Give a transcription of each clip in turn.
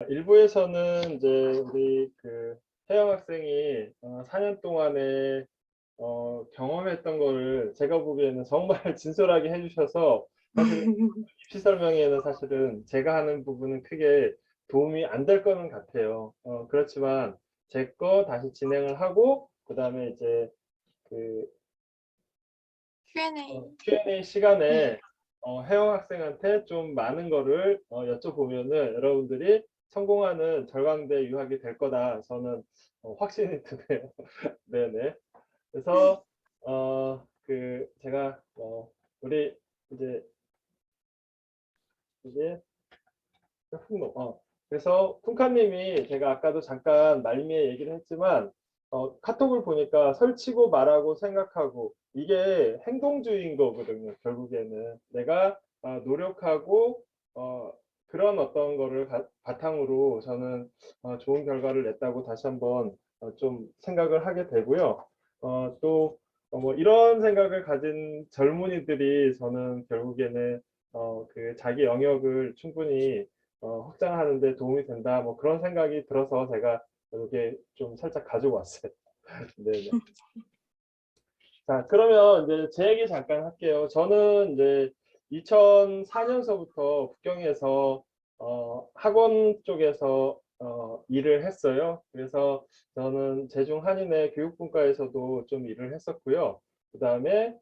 일부에서는 이제 우리 그 혜영 학생이 4년 동안에 경험했던 거를 제가 보기에는 정말 진솔하게 해주셔서 사실은 입시 설명회에는 사실은 제가 하는 부분은 크게 도움이 안 될 거는 같아요. 그렇지만 제 거 다시 진행을 하고 그 다음에 이제 그 Q&A. Q&A 네. 시간에 혜영 학생한테 좀 많은 거를 여쭤보면은 여러분들이 성공하는 절강대 유학이 될 거다. 저는 확신이 드네요. 네네. 그래서 제가 우리 이제 그래서 쿵카님이 제가 아까도 잠깐 말미에 얘기를 했지만 카톡을 보니까 설치고 말하고 생각하고 이게 행동주의인 거거든요. 결국에는 내가 노력하고 그런 어떤 거를 바탕으로 저는 좋은 결과를 냈다고 다시 한번 좀 생각을 하게 되고요. 또 뭐 이런 생각을 가진 젊은이들이 저는 결국에는 그 자기 영역을 충분히 확장하는 데 도움이 된다. 뭐 그런 생각이 들어서 제가 이렇게 좀 살짝 가지고 왔어요. 네네. 자, 그러면 이제 제 얘기 잠깐 할게요. 저는 이제 2004년서부터 북경에서 학원 쪽에서 일을 했어요. 그래서 저는 제중 한인의 교육분과에서도 좀 일을 했었고요. 그 다음에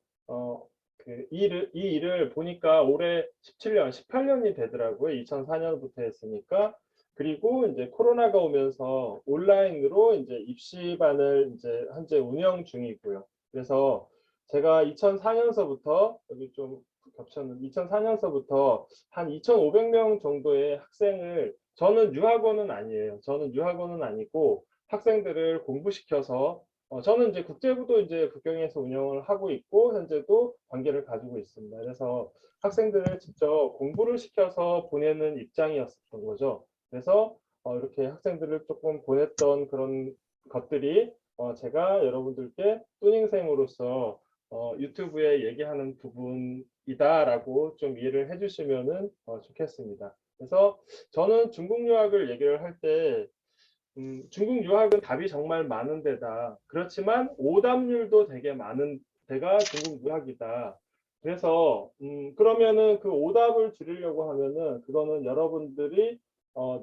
이 일을 보니까 올해 17년, 18년이 되더라고요. 2004년부터 했으니까. 그리고 이제 코로나가 오면서 온라인으로 이제 입시반을 이제 현재 운영 중이고요. 그래서 제가 2004년서부터 여기 좀 겹쳤는 2004년서부터 한 2,500명 정도의 학생을 저는 유학원은 아니에요. 저는 유학원은 아니고 학생들을 공부시켜서 저는 이제 국제부도 이제 북경에서 운영을 하고 있고 현재도 관계를 가지고 있습니다. 그래서 학생들을 직접 공부를 시켜서 보내는 입장이었던 거죠. 그래서 이렇게 학생들을 조금 보냈던 그런 것들이 제가 여러분들께 또닝생으로서 유튜브에 얘기하는 부분이다라고 좀 이해를 해주시면은 좋겠습니다. 그래서 저는 중국 유학을 얘기를 할 때 중국 유학은 답이 정말 많은 데다. 그렇지만 오답률도 되게 많은 데가 중국 유학이다. 그래서 그러면은 그 오답을 줄이려고 하면은 그거는 여러분들이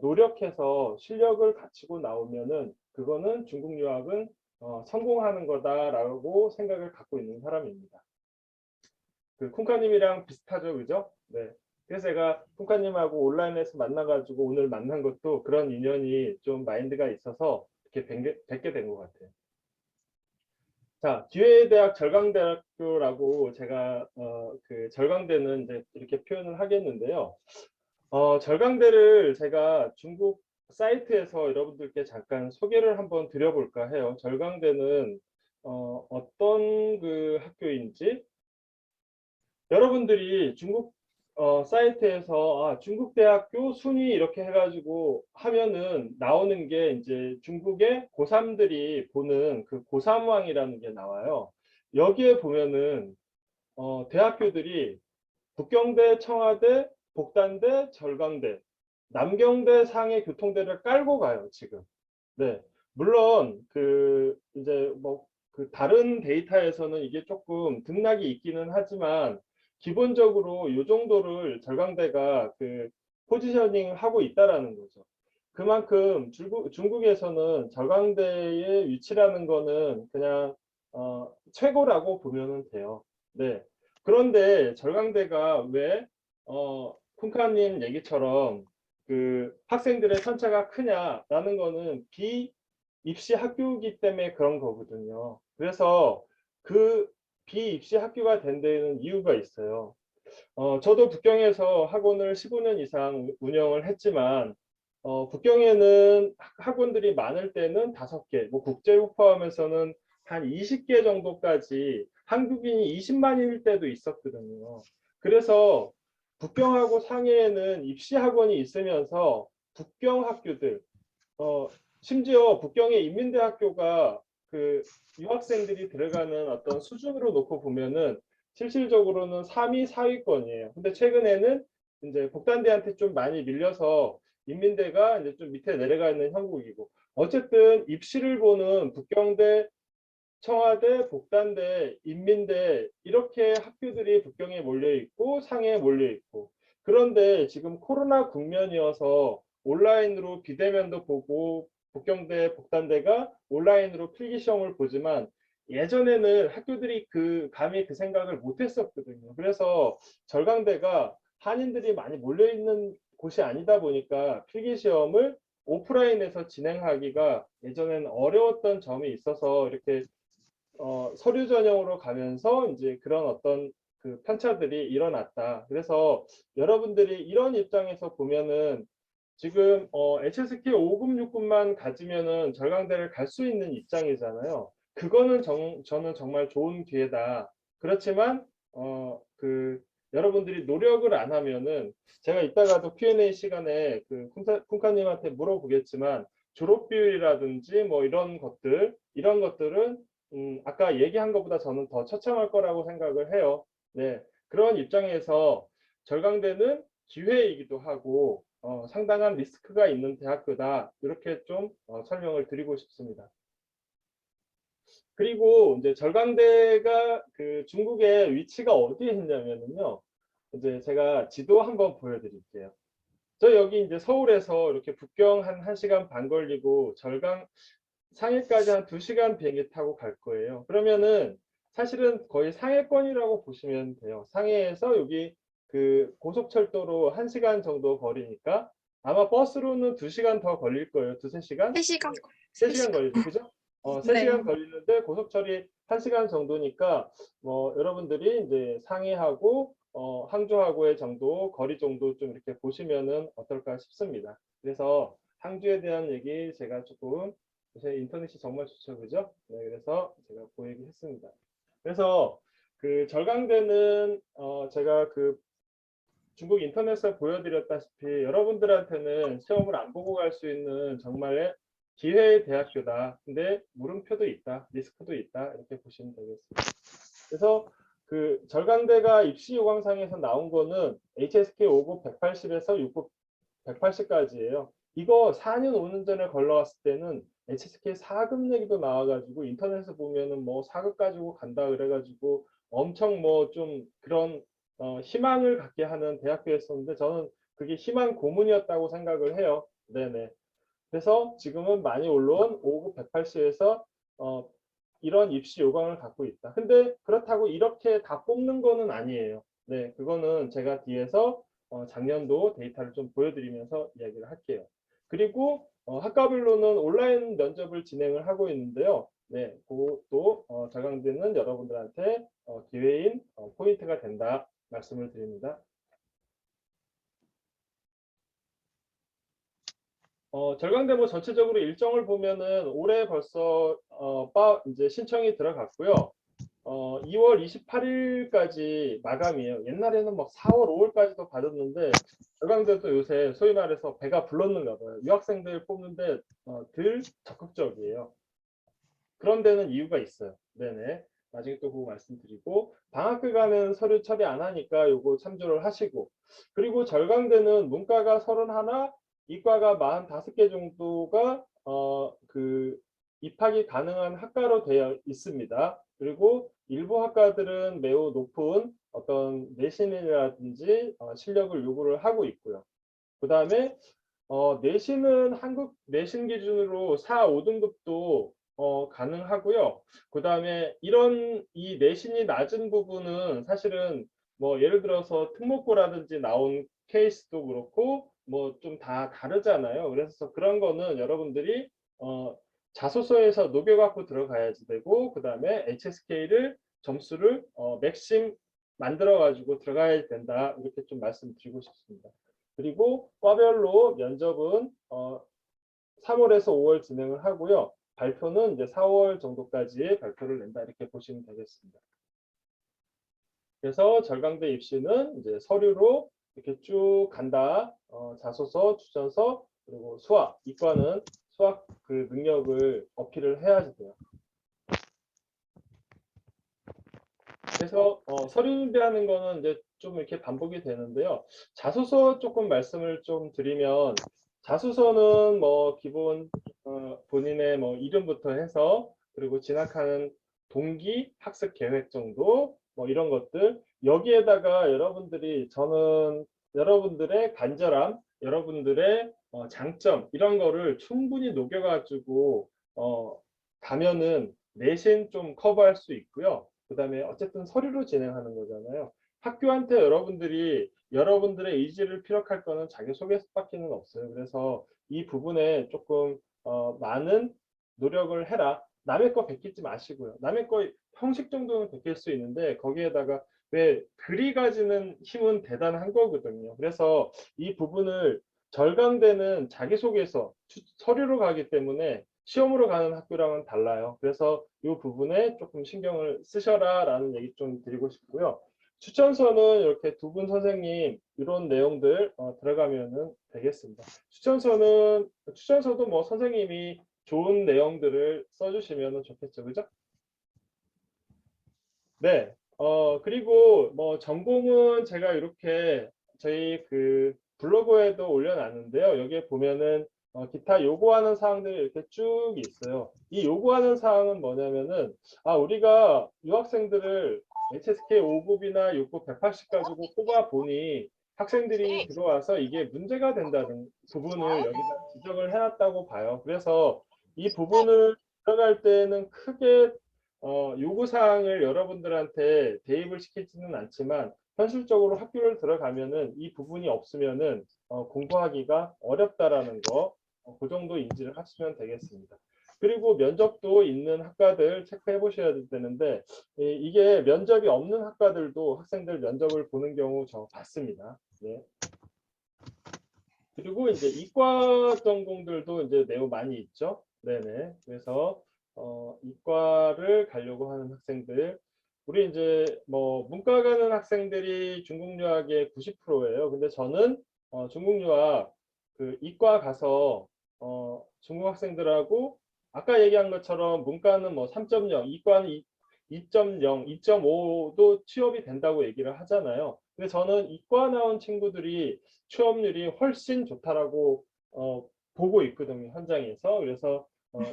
노력해서 실력을 갖추고 나오면은 그거는 중국 유학은 성공하는 거다라고 생각을 갖고 있는 사람입니다. 그 쿵카님이랑 비슷하죠, 그죠? 네. 그래서 제가 쿵카님하고 온라인에서 만나가지고 오늘 만난 것도 그런 인연이 좀 마인드가 있어서 이렇게 뵙게 된 것 같아요. 자, 기회의 대학 절강대학교라고 제가 그 절강대는 이제 이렇게 표현을 하겠는데요. 절강대를 제가 중국 사이트에서 여러분들께 잠깐 소개를 한번 드려볼까 해요. 절강대는 어떤 그 학교인지 여러분들이 중국 사이트에서 중국 대학교 순위 이렇게 해가지고 하면은 나오는 게 이제 중국의 고3들이 보는 그 고3왕이라는 게 나와요. 여기에 보면은 대학교들이 북경대, 청와대, 복단대, 절강대, 남경대, 상해, 교통대를 깔고 가요, 지금. 네. 물론 그 이제 뭐 그 다른 데이터에서는 이게 조금 등락이 있기는 하지만 기본적으로 이 정도를 절강대가 그 포지셔닝 하고 있다라는 거죠. 그만큼 중국에서는 절강대의 위치라는 거는 그냥 최고라고 보면 돼요. 네. 그런데 절강대가 왜 쿵카님 얘기처럼 그 학생들의 편차가 크냐라는 거는 비입시 학교이기 때문에 그런 거거든요. 그래서 그 비입시 학교가 된 데에는 이유가 있어요. 저도 북경에서 학원을 15년 이상 운영을 했지만 북경에는 학원들이 많을 때는 5개, 뭐 국제부 포함해서는 한 20개 정도까지 한국인이 20만일 때도 있었거든요. 그래서 북경하고 상해에는 입시 학원이 있으면서 북경 학교들, 심지어 북경의 인민대학교가 그 유학생들이 들어가는 어떤 수준으로 놓고 보면은 실질적으로는 3위, 4위권이에요. 근데 최근에는 이제 복단대한테 좀 많이 밀려서 인민대가 이제 좀 밑에 내려가 있는 형국이고, 어쨌든 입시를 보는 북경대, 청와대, 복단대, 인민대 이렇게 학교들이 북경에 몰려 있고 상해에 몰려 있고, 그런데 지금 코로나 국면이어서 온라인으로 비대면도 보고 북경대, 복단대가 온라인으로 필기 시험을 보지만 예전에는 학교들이 감히 그 생각을 못 했었거든요. 그래서 절강대가 한인들이 많이 몰려 있는 곳이 아니다 보니까 필기 시험을 오프라인에서 진행하기가 예전에는 어려웠던 점이 있어서 이렇게 서류 전형으로 가면서 이제 그런 어떤 그 편차들이 일어났다. 그래서 여러분들이 이런 입장에서 보면은 지금 HSK 5급, 6급만 가지면은 절강대를 갈 수 있는 입장이잖아요. 그거는 저는 정말 좋은 기회다. 그렇지만 여러분들이 노력을 안 하면은 제가 이따가도 Q&A 시간에 쿵카님한테 물어보겠지만 졸업 비율이라든지 뭐 이런 것들은 아까 얘기한 것보다 저는 더 처참할 거라고 생각을 해요. 네, 그런 입장에서 절강대는 기회이기도 하고 상당한 리스크가 있는 대학교다. 이렇게 좀 설명을 드리고 싶습니다. 그리고 이제 절강대가 그 중국의 위치가 어디에 있냐면요. 이제 제가 지도 한번 보여드릴게요. 저 여기 이제 서울에서 이렇게 북경 한 1시간 반 걸리고 상해까지 한 2시간 비행기 타고 갈 거예요. 그러면은 사실은 거의 상해권이라고 보시면 돼요. 상해에서 여기 그 고속철도로 1시간 정도 거리니까 아마 버스로는 2시간 더 걸릴 거예요. 2~3시간? 3시간. 3시간 걸리죠. 그죠? 네. 3시간 걸리는데 고속철이 1시간 정도니까 뭐 여러분들이 이제 상해하고 항저하고의 정도 거리 정도 좀 이렇게 보시면은 어떨까 싶습니다. 그래서 항주에 대한 얘기 제가 조금 요새 인터넷이 정말 좋죠, 그죠? 네, 그래서 제가 보이기 했습니다. 그래서 그 절강대는 제가 그 중국 인터넷에 보여드렸다시피 여러분들한테는 시험을 안 보고 갈 수 있는 정말의 기회의 대학교다. 근데 물음표도 있다, 리스크도 있다 이렇게 보시면 되겠습니다. 그래서 그 절강대가 입시 요강상에서 나온 거는 HSK 5급 180에서 6급 180까지예요. 이거 4년 5년 전에 걸러왔을 때는 HSK 4급 얘기도 나와가지고 인터넷에 보면은 뭐 4급 가지고 간다 그래가지고 엄청 뭐 좀 그런 희망을 갖게 하는 대학교였었는데 저는 그게 희망 고문이었다고 생각을 해요. 네네. 그래서 지금은 많이 올라온 5급 180에서 이런 입시 요강을 갖고 있다. 근데 그렇다고 이렇게 다 뽑는 거는 아니에요. 네, 그거는 제가 뒤에서 작년도 데이터를 좀 보여드리면서 이야기를 할게요. 그리고 학과별로는 온라인 면접을 진행을 하고 있는데요. 네, 그것도 절강대는 여러분들한테 기회인 포인트가 된다 말씀을 드립니다. 절강대모 전체적으로 일정을 보면은 올해 벌써 이제 신청이 들어갔고요. 2월 28일까지 마감이에요. 옛날에는 막 4월, 5월까지도 받았는데 절강대도 요새 소위 말해서 배가 불렀는가 봐요. 유학생들 뽑는데 덜 적극적이에요. 그런 데는 이유가 있어요. 네네. 나중에 또 그거 말씀드리고 방학기간은 서류 처리 안 하니까 요거 참조를 하시고, 그리고 절강대는 문과가 31, 이과가 45개 정도가 입학이 가능한 학과로 되어 있습니다. 그리고 일부 학과들은 매우 높은 어떤 내신이라든지 실력을 요구를 하고 있고요. 그 다음에 내신은 한국 내신 기준으로 4, 5등급도 가능하고요. 그 다음에 이 내신이 낮은 부분은 사실은 뭐 예를 들어서 특목고라든지 나온 케이스도 그렇고 뭐 좀 다 다르잖아요. 그래서 그런 거는 여러분들이 자소서에서 녹여갖고 들어가야지 되고, 그 다음에 HSK를 점수를 맥심 만들어 가지고 들어가야 된다, 이렇게 좀 말씀드리고 싶습니다. 그리고 과별로 면접은 3월에서 5월 진행을 하고요. 발표는 이제 4월 정도까지 발표를 낸다, 이렇게 보시면 되겠습니다. 그래서 절강대 입시는 이제 서류로 이렇게 쭉 간다. 자소서, 추천서, 그리고 수학. 이과는 수학 그 능력을 어필을 해야지 돼요. 그래서 서류 준비하는 거는 이제 좀 이렇게 반복이 되는데요. 자소서 조금 말씀을 좀 드리면 자소서는 뭐 기본 본인의 뭐 이름부터 해서 그리고 진학하는 동기, 학습 계획 정도 뭐 이런 것들 여기에다가 여러분들이 저는 여러분들의 간절함, 여러분들의 장점 이런 거를 충분히 녹여가지고 가면은 내신 좀 커버할 수 있고요. 그다음에 어쨌든 서류로 진행하는 거잖아요. 학교한테 여러분들이 여러분들의 의지를 피력할 거는 자기소개서밖에는 없어요. 그래서 이 부분에 조금 많은 노력을 해라. 남의 거 베끼지 마시고요. 남의 거 형식 정도는 베낄 수 있는데 거기에다가 왜 글이 가지는 힘은 대단한 거거든요. 그래서 이 부분을 절강되는 자기소개서 서류로 가기 때문에 시험으로 가는 학교랑은 달라요. 그래서 이 부분에 조금 신경을 쓰셔라 라는 얘기 좀 드리고 싶고요. 추천서는 이렇게 두 분 선생님 이런 내용들 들어가면은 되겠습니다. 추천서도 뭐 선생님이 좋은 내용들을 써주시면 좋겠죠, 그죠? 네. 그리고 뭐 전공은 제가 이렇게 저희 그 블로그에도 올려놨는데요. 여기에 보면은 기타 요구하는 사항들이 이렇게 쭉 있어요. 이 요구하는 사항은 뭐냐면은 우리가 유학생들을 HSK 5급이나 6급 180 가지고 뽑아 보니 학생들이 들어와서 이게 문제가 된다는 부분을 여기다 지적을 해놨다고 봐요. 그래서 이 부분을 들어갈 때는 크게 요구사항을 여러분들한테 대입을 시키지는 않지만 현실적으로 학교를 들어가면은 이 부분이 없으면은 공부하기가 어렵다라는 거, 그 정도 인지를 하시면 되겠습니다. 그리고 면접도 있는 학과들 체크해 보셔야 되는데 이게 면접이 없는 학과들도 학생들 면접을 보는 경우 저 봤습니다. 네. 그리고 이제 이과 전공들도 이제 매우 많이 있죠. 네네. 그래서 이과를 가려고 하는 학생들, 우리 이제 뭐 문과 가는 학생들이 중국 유학의 90%예요. 근데 저는 중국 유학 그 이과 가서 중국 학생들하고 아까 얘기한 것처럼 문과는 뭐 3.0, 이과는 2.0, 2.5도 취업이 된다고 얘기를 하잖아요. 근데 저는 이과 나온 친구들이 취업률이 훨씬 좋다라고 보고 있거든요, 현장에서. 그래서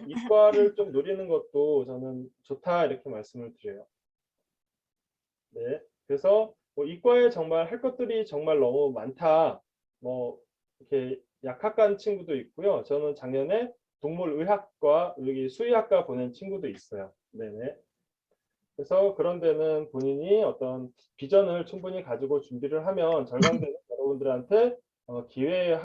이과를 좀 노리는 것도 저는 좋다 이렇게 말씀을 드려요. 네. 그래서 뭐 이과에 정말 할 것들이 정말 너무 많다. 뭐 이렇게 약학 간 친구도 있고요. 저는 작년에 동물의학과 여기 수의학과 보낸 친구도 있어요. 네네. 그래서 그런 데는 본인이 어떤 비전을 충분히 가지고 준비를 하면 절강되는 여러분들한테 기회에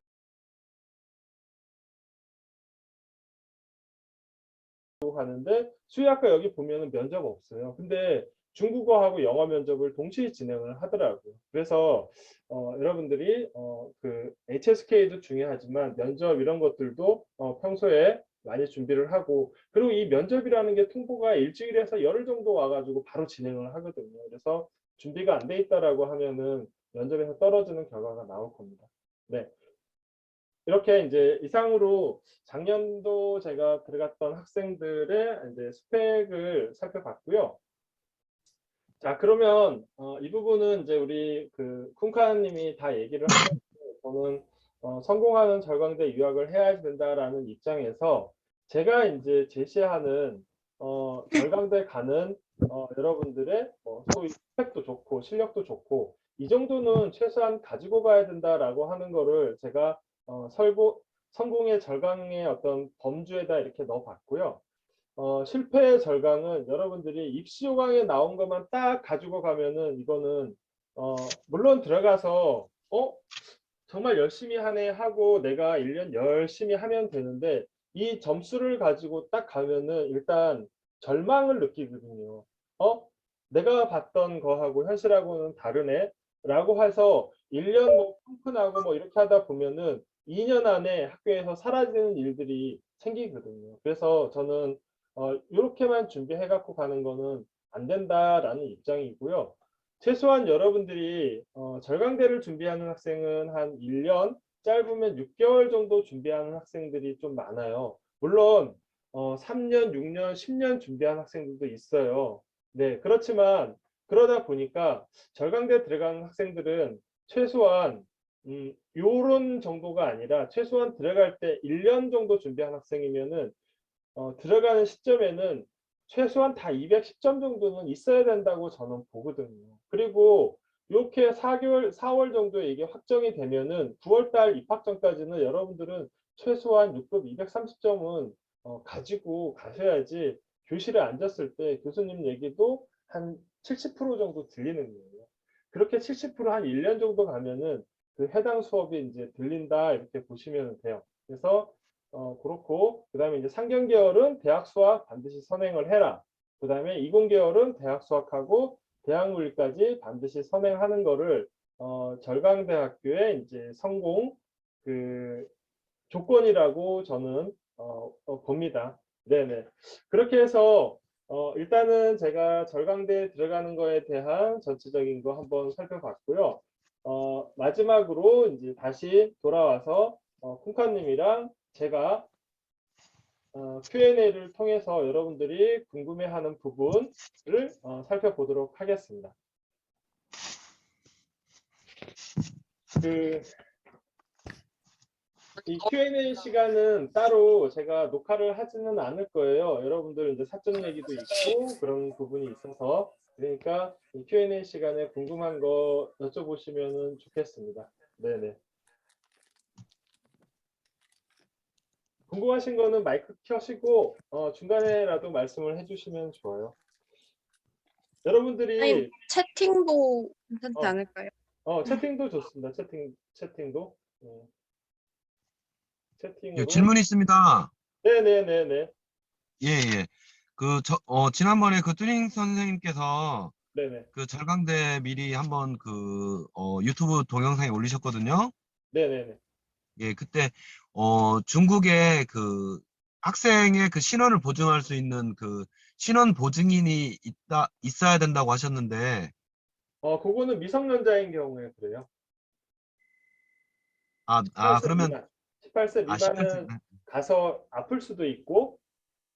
하는데 수의학과 여기 보면은 면접 없어요. 근데 중국어하고 영어 면접을 동시에 진행을 하더라고요. 그래서 여러분들이 그 HSK도 중요하지만 면접 이런 것들도 평소에 많이 준비를 하고 그리고 이 면접이라는 게 통보가 일주일에서 열흘 정도 와가지고 바로 진행을 하거든요. 그래서 준비가 안 돼 있다라고 하면은 면접에서 떨어지는 결과가 나올 겁니다. 네. 이렇게 이제 이상으로 작년도 제가 들어갔던 학생들의 이제 스펙을 살펴봤고요. 자, 그러면 이 부분은 이제 우리 그 쿵카님이 다 얘기를 하셨고 저는 성공하는 절강대 유학을 해야 된다라는 입장에서 제가 이제 제시하는 절강대 가는 여러분들의 소위 스펙도 좋고 실력도 좋고 이 정도는 최소한 가지고 가야 된다라고 하는 거를 제가 성공의 절강의 어떤 범주에다 이렇게 넣어봤고요. 실패의 절강은 여러분들이 입시 요강에 나온 것만 딱 가지고 가면은 이거는 물론 들어가서 정말 열심히 하네 하고 내가 1년 열심히 하면 되는데 이 점수를 가지고 딱 가면은 일단 절망을 느끼거든요. 내가 봤던 거하고 현실하고는 다르네 라고 해서 1년 뭐 펑크나고 뭐 이렇게 하다 보면은 2년 안에 학교에서 사라지는 일들이 생기거든요. 그래서 저는 이렇게만 준비해 갖고 가는 거는 안 된다라는 입장이고요. 최소한 여러분들이 절강대를 준비하는 학생은 한 1년, 짧으면 6개월 정도 준비하는 학생들이 좀 많아요. 물론 3년, 6년, 10년 준비한 학생들도 있어요. 네, 그렇지만 그러다 보니까 절강대 들어가는 학생들은 최소한 요런 정도가 아니라 최소한 들어갈 때 1년 정도 준비한 학생이면은 들어가는 시점에는 최소한 다 210점 정도는 있어야 된다고 저는 보거든요. 그리고 이렇게 4월 정도에 이게 확정이 되면은 9월 달 입학 전까지는 여러분들은 최소한 6급 230점은 가지고 가셔야지 교실에 앉았을 때 교수님 얘기도 한 70% 정도 들리는 거예요. 그렇게 70%한 1년 정도 가면은 그 해당 수업이 이제 들린다 이렇게 보시면 돼요. 그래서 그렇고 그다음에 이제 상경 계열은 대학 수학 반드시 선행을 해라. 그다음에 이공 계열은 대학 수학하고 대학 물리까지 반드시 선행하는 거를 절강대학교의 이제 성공 그 조건이라고 저는 봅니다. 네네. 그렇게 해서 일단은 제가 절강대에 들어가는 거에 대한 전체적인 거 한번 살펴봤고요. 마지막으로 이제 다시 돌아와서 콩카님이랑 제가 Q&A를 통해서 여러분들이 궁금해하는 부분을 살펴보도록 하겠습니다. 이 Q&A 시간은 따로 제가 녹화를 하지는 않을 거예요. 여러분들 이제 사적 얘기도 있고 그런 부분이 있어서 그러니까 이 Q&A 시간에 궁금한 거 여쭤보시면 좋겠습니다. 네네. 궁금하신 거는 마이크 켜시고 중간에라도 말씀을 해주시면 좋아요. 아니, 여러분들이 채팅도 괜찮지 않을까요? 채팅도 좋습니다. 채팅도 예, 채팅으로 질문이 있습니다. 네네네네. 예, 예. 지난번에 그 뚜링 선생님께서 네네. 그 절강대 미리 한번 유튜브 동영상에 올리셨거든요. 네네네. 예, 그때, 중국에 그 학생의 그 신원을 보증할 수 있는 그 신원 보증인이 있어야 된다고 하셨는데, 그거는 미성년자인 경우에 그래요. 그러면, 18세 18세, 미만은 가서 아플 수도 있고,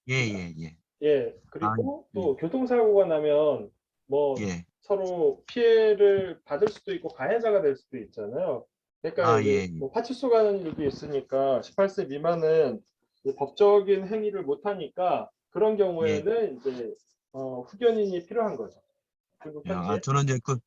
예, 예, 예. 예, 아, 그리고 예, 또 교통사고가 나면 뭐 예. 서로 피해를 받을 수도 있고 가해자가 될 수도 있잖아요. 그러니까 아, 이제 예, 예. 뭐 파출소 가는 일도 있으니까 18세 미만은 이제 법적인 행위를 못 하니까 그런 예. 경우에는 이제 후견인이 필요한 거죠. 중국 현지에. 저는 이제 그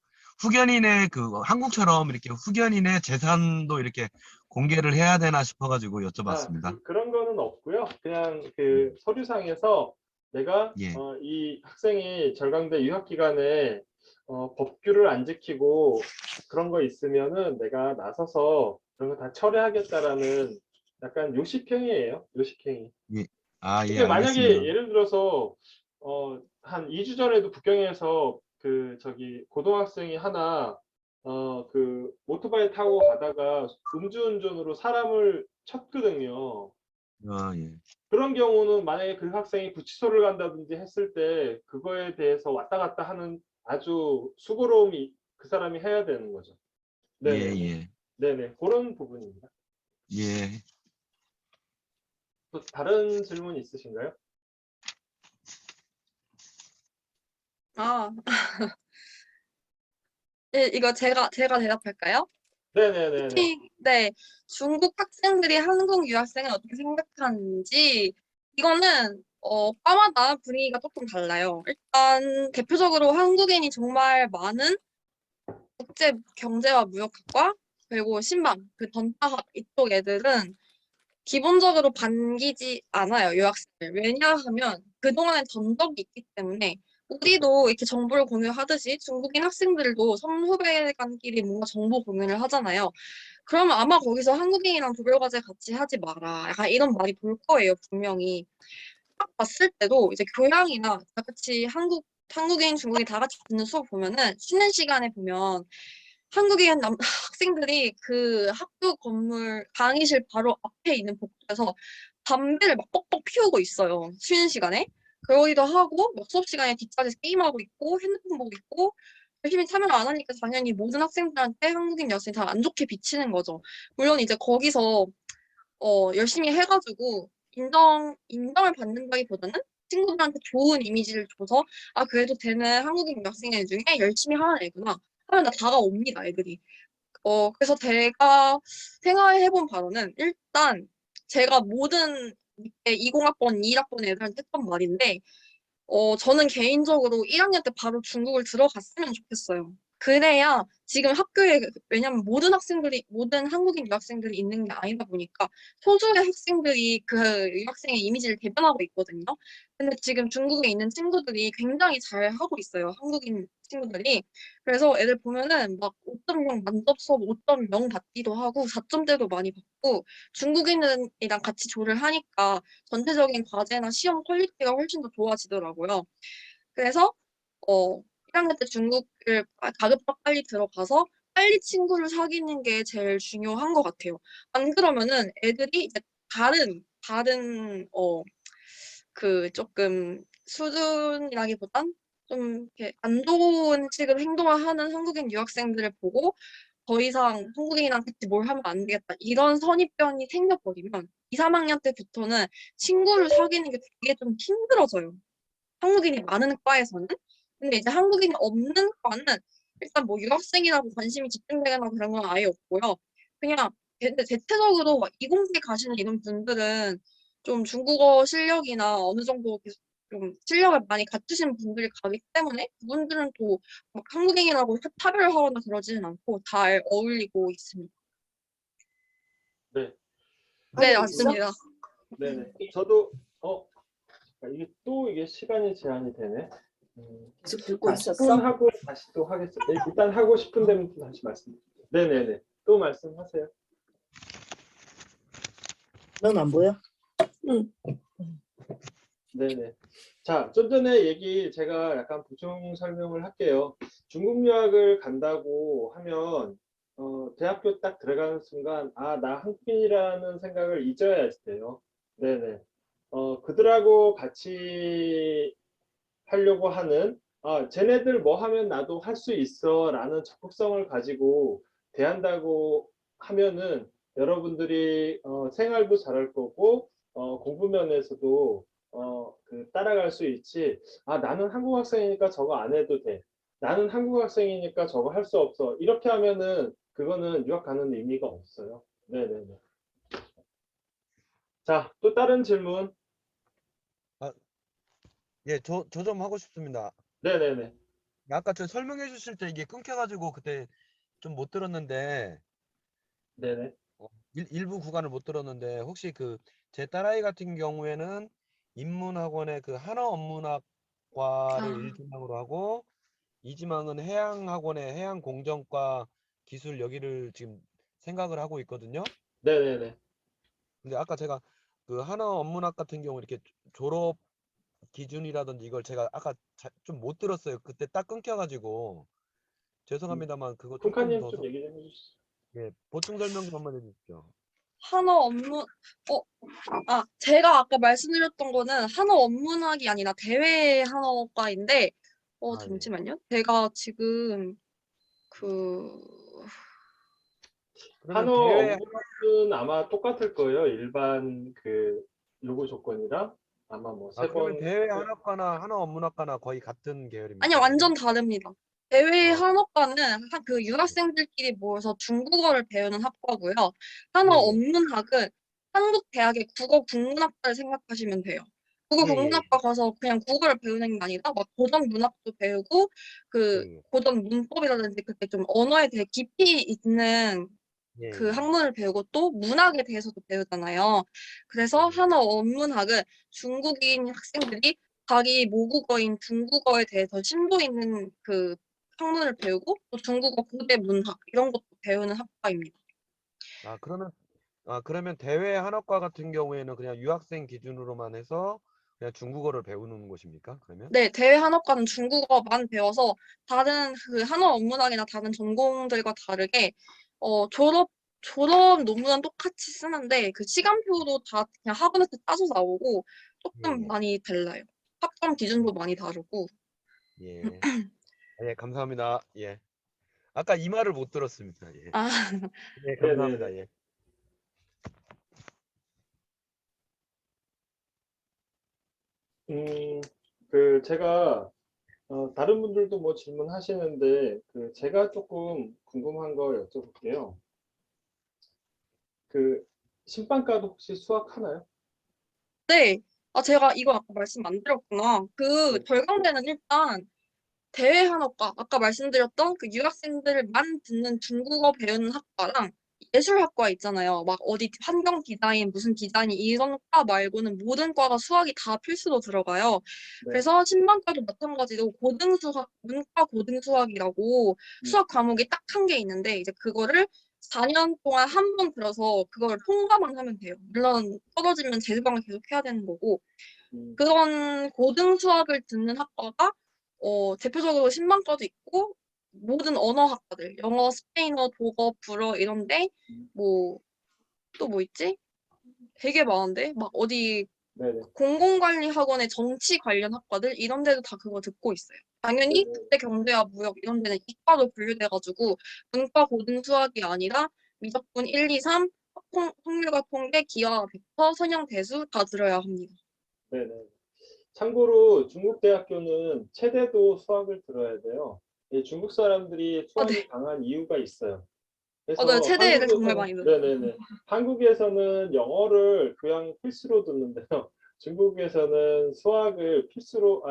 후견인의 한국처럼 이렇게 후견인의 재산도 이렇게 공개를 해야 되나 싶어가지고 여쭤봤습니다. 그런 거는 없고요. 그냥 예. 그 서류상에서 내가 예. 이 학생이 절강대 유학 기간에 법규를 안 지키고 그런 거 있으면은 내가 나서서 그런 거 다 철회하겠다라는 약간 요식행위예요. 요식행위. 예. 예, 이게 만약에 알겠습니다. 예를 들어서 한 2주 전에도 북경에서 그 저기 고등학생이 하나 그 오토바이 타고 가다가 음주운전으로 사람을 쳤거든요. 예. 그런 경우는 만약에 그 학생이 구치소를 간다든지 했을 때 그거에 대해서 왔다 갔다 하는 아주 수고로움이 그 사람이 해야 되는 거죠. 예, 네네네. 예. 네네. 그런 부분입니다. 예. 또 다른 질문 있으신가요? 아, 예, 이거 제가 대답할까요? 네네네네. 네, 중국 학생들이 한국 유학생을 어떻게 생각하는지 이거는 과마다 분위기가 조금 달라요. 일단 대표적으로 한국인이 정말 많은 국제 경제와 무역학과 그리고 신방 그 던파학 이쪽 애들은 기본적으로 반기지 않아요, 유학생을. 왜냐하면 그동안에 전적이 있기 때문에 우리도 이렇게 정보를 공유하듯이 중국인 학생들도 선후배 간끼리 뭔가 정보 공유를 하잖아요. 그러면 아마 거기서 한국인이랑 조별과제 같이 하지 마라. 약간 이런 말이 돌 거예요, 분명히. 딱 봤을 때도 이제 교양이나 다 같이 한국인, 중국인 다 같이 듣는 수업 보면은 쉬는 시간에 보면 한국인 학생들이 그 학교 건물 강의실 바로 앞에 있는 복도에서 담배를 막 뻑뻑 피우고 있어요. 쉬는 시간에. 그러기도 하고 막 수업 시간에 뒷자리에서 게임하고 있고 핸드폰 보고 있고 열심히 참여를 안 하니까 당연히 모든 학생들한테 한국인 여학생이 다 안 좋게 비치는 거죠. 물론 이제 거기서 열심히 해가지고 인정을 받는다기보다는 친구들한테 좋은 이미지를 줘서 아 그래도 쟤는 한국인 여학생 중에 열심히 하는 애구나 하면 다 다가옵니다 애들이. 그래서 제가 생각해본 바로는 일단 제가 모든 밑에 20학번, 21학번 애들한테 했던 말인데 저는 개인적으로 1학년 때 바로 중국을 들어갔으면 좋겠어요. 그래야 지금 학교에, 왜냐면 모든 한국인 유학생들이 있는 게 아니다 보니까 소수의 학생들이 그 유학생의 이미지를 대변하고 있거든요. 근데 지금 중국에 있는 친구들이 굉장히 잘 하고 있어요. 한국인 친구들이. 그래서 애들 보면은 막 5.0 만점 수업 5.0 받기도 하고 4점대도 많이 받고 중국인이랑 같이 조를 하니까 전체적인 과제나 시험 퀄리티가 훨씬 더 좋아지더라고요. 그래서 1학년 때 중국을 가급적 빨리 들어가서 빨리 친구를 사귀는 게 제일 중요한 것 같아요. 안 그러면은 애들이 이제 다른 그 조금 수준이라기보단 좀 이렇게 안 좋은 식으로 행동을 하는 한국인 유학생들을 보고 더 이상 한국인이랑 같이 뭘 하면 안 되겠다. 이런 선입견이 생겨버리면 2, 3학년 때부터는 친구를 사귀는 게 되게 좀 힘들어져요. 한국인이 많은 과에서는. 근데 이제 한국인이 없는 과는 일단 뭐 유학생이라고 관심이 집중되거나 그런 건 아예 없고요. 그냥 근데 대체적으로 막 이공계 가시는 이런 분들은 좀 중국어 실력이나 어느 정도 계속 좀 실력을 많이 갖추신 분들이 가기 때문에 그분들은 또 막 한국인이라고 차별하거나 그러지는 않고 잘 어울리고 있습니다. 네. 네, 아니, 맞습니다. 네네. 저도 이게 시간이 제한이 되네. 계속 듣고 10분 있었어? 하고 다시 또 하겠습니다. 일단 하고 싶은 데면 또 다시 말씀드릴게요. 네네네. 또 말씀하세요. 넌 안 보여? 네네. 자, 좀 전에 얘기 제가 약간 보충 설명을 할게요. 중국 유학을 간다고 하면 대학교 딱 들어가는 순간 나 한국인이라는 생각을 잊어야 돼요. 네네. 그들하고 같이 하려고 하는 쟤네들 뭐 하면 나도 할 수 있어 라는 적극성을 가지고 대한다고 하면은 여러분들이 생활도 잘할 거고 공부 면에서도 따라갈 수 있지. 나는 한국 학생이니까 저거 안 해도 돼. 나는 한국 학생이니까 저거 할 수 없어. 이렇게 하면은 그거는 유학 가는 의미가 없어요. 네네네. 자, 또 다른 질문. 예, 저 좀 하고 싶습니다. 네네네. 아까 저 설명해 주실 때 이게 끊겨가지고 그때 좀 못 들었는데, 네네. 일부 구간을 못 들었는데, 혹시 그 제 딸아이 같은 경우에는 인문학원의 그 한어 업문학과를 아, 1지망으로 하고, 2지망은 해양학원의 해양공정과 기술 여기를 지금 생각을 하고 있거든요. 네네네. 근데 아까 제가 그 한어 업문학 같은 경우 이렇게 졸업 기준이라든지 이걸 제가 아까 좀 못 들었어요. 그때 딱 끊겨가지고. 죄송합니다만 그거 조금 쿵카님 더 좀 얘기 좀 해주시죠. 예, 보충 설명 좀 한번 해주십시오. 한어 업무, 제가 아까 말씀드렸던 거는 한어 업문학이 아니라 대외 한어과인데, 아, 예. 잠시만요. 제가 지금 그, 그러면 한어 대외 업무는 아마 똑같을 거예요. 일반 그 요구 조건이랑 아마 뭐 세 그러면 번. 대외 한학과나 한어 업문학과나 거의 같은 아니, 계열입니까, 그러면? 완전 다릅니다. 대외 아, 한어과는 그 유학생들끼리 모여서 중국어를 배우는 학과고요. 한어 예, 예. 업문학은 한국 대학의 국어 국문학과를 생각하시면 돼요. 국어 예, 예, 국문학과 가서 그냥 국어를 배우는 게 아니라 막 고전 문학도 배우고 그 예, 고전 문법이라든지 그렇게 좀 언어에 대해 깊이 있는 예, 그 예, 학문을 배우고 또 문학에 대해서도 배우잖아요. 그래서 예. 한어 업문학은 중국인 학생들이 자기 모국어인 중국어에 대해 서 심도 있는 그 학문을 배우고 또 중국어 고대 문학 이런 것도 배우는 학과입니다. 아, 그러면 대외 한학과 같은 경우에는 그냥 유학생 기준으로만 해서 그냥 중국어를 배우는 곳입니까, 그러면? 네, 대외 한어과는 중국어만 배워서 다른 그 한어 업문학이나 다른 전공들과 다르게 졸업 논문은 똑같이 쓰는데 그 시간표도 다 그냥 학원에서 따서 나오고 예, 조금 예. 많이 달라요. 학점 기준도 많이 다르고. 예. 예, 감사합니다. 예. 아까 이 말을 못 들었습니다. 예. 아, 예, 네네네. 감사합니다. 예. 제가 다른 분들도 뭐 질문하시는데 제가 조금 궁금한 거 여쭤볼게요. 그 신방과도 혹시 수학하나요? 네. 제가 이거 아까 말씀 안 드렸구나. 그 네. 결강대는 일단 대외한어과, 아까 말씀드렸던 그 유학생들만 듣는 중국어 배우는 학과랑 예술학과 있잖아요. 막 어디 환경 디자인, 무슨 디자인 이런 과 말고는 모든 과가 수학이 다 필수로 들어가요. 네. 그래서 신방과도 마찬가지로 고등수학, 문과 고등수학이라고 수학 과목이 딱 한 개 있는데 이제 그거를 4년 동안 한 번 들어서 그걸 통과만 하면 돼요. 물론 떨어지면 재수강을 계속 해야 되는 거고 음, 그런 고등 수학을 듣는 학과가 대표적으로 신방과도 있고 모든 언어 학과들 영어, 스페인어, 독어, 불어 이런데 뭐 또 뭐 있지? 되게 많은데 막 어디 네네. 공공관리 학원의 정치 관련 학과들 이런 데도 다 그거 듣고 있어요. 당연히 네네. 국제 경제와 무역 이런 데는 이과로 분류돼가지고 문과 고등 수학이 아니라 미적분 1, 2, 3, 확률과 통계, 기하, 벡터, 선형, 대수 다 들어야 합니다. 네네. 참고로 중국 대학교는 체대도 수학을 들어야 돼요. 이 중국 사람들이 수학이 네. 강한 이유가 있어요. 맞아요. 그래서 체대 애들 정말 한국에서는 많이 들어요. 네네네. 한국에서는 영어를 교양 필수로 듣는데요. 중국에서는 수학을 필수로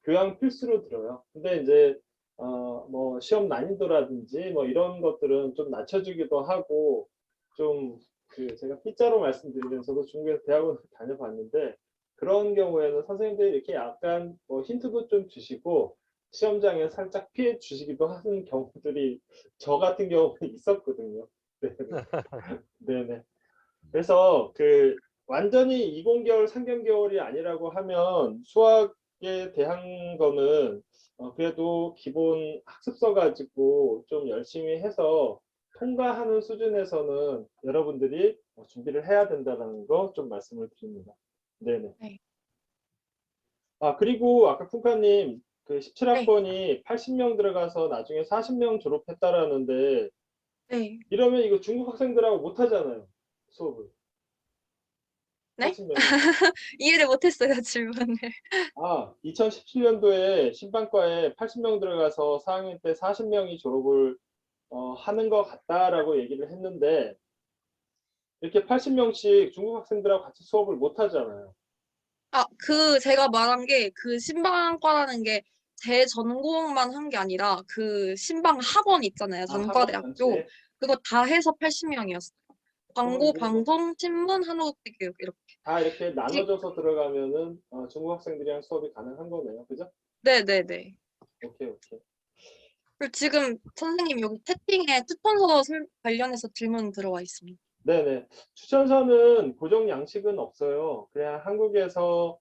교양 필수로 들어요. 근데 이제 뭐 시험 난이도라든지 뭐 이런 것들은 좀 낮춰주기도 하고 좀 제가 삐자로 말씀드리면 저도 중국에서 대학원을 다녀봤는데 그런 경우에는 선생님들이 이렇게 약간 뭐 힌트도 좀 주시고 시험장에 살짝 피해 주시기도 하는 경우들이 저 같은 경우는 있었거든요. 네네. 네네. 그래서 완전히 이공계열, 삼경계열이 아니라고 하면 수학에 대한 거는 그래도 기본 학습서 가지고 좀 열심히 해서 통과하는 수준에서는 여러분들이 준비를 해야 된다는 거 좀 말씀을 드립니다. 네네. 네. 그리고 아까 쿵카님 네. 17학번이 80명 들어가서 나중에 40명 졸업했다라는데 네. 이러면 이거 중국 학생들하고 못 하잖아요. 수업을. 네? 80명이. 이해를 못했어요, 질문을. 2017년도에 신방과에 80명 들어가서 4학년 때 40명이 졸업을 하는 것 같다라고 얘기를 했는데 이렇게 80명씩 중국 학생들하고 같이 수업을 못 하잖아요. 제가 말한 게 그 신방과라는 게 제 전공만 한 게 아니라 그 신방 학원 있잖아요. 학원 단과대학교. 전체. 그거 다 해서 80명이었어요. 그러면 광고, 이게 뭐 방송, 신문, 한국어교육 이렇게. 다 이렇게 지- 나눠져서 들어가면은 중국 학생들이랑 수업이 가능한 거네요. 그죠? 네네네. 오케이, 오케이. 그리고 지금 선생님 여기 채팅에 추천서 관련해서 질문 들어와 있습니다. 네네. 추천서는 고정 양식은 없어요. 그냥 한국에서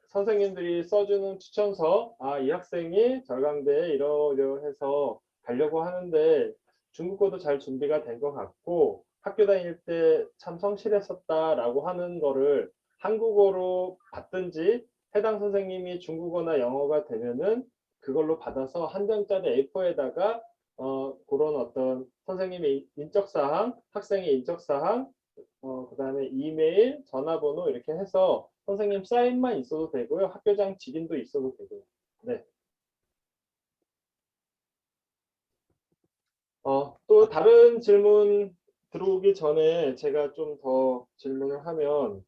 선생님들이 써주는 추천서, 이 학생이 절강대에 이러이러해서 가려고 하는데 중국어도 잘 준비가 된 것 같고 학교 다닐 때 참 성실했었다라고 하는 거를 한국어로 받든지 해당 선생님이 중국어나 영어가 되면은 그걸로 받아서 한 장짜리 A4에다가 그런 어떤 선생님의 인적사항, 학생의 인적사항, 그다음에 이메일, 전화번호 이렇게 해서 선생님 사인만 있어도 되고요. 학교장 직인도 있어도 되고요. 네. 또 다른 질문 들어오기 전에 제가 좀 더 질문을 하면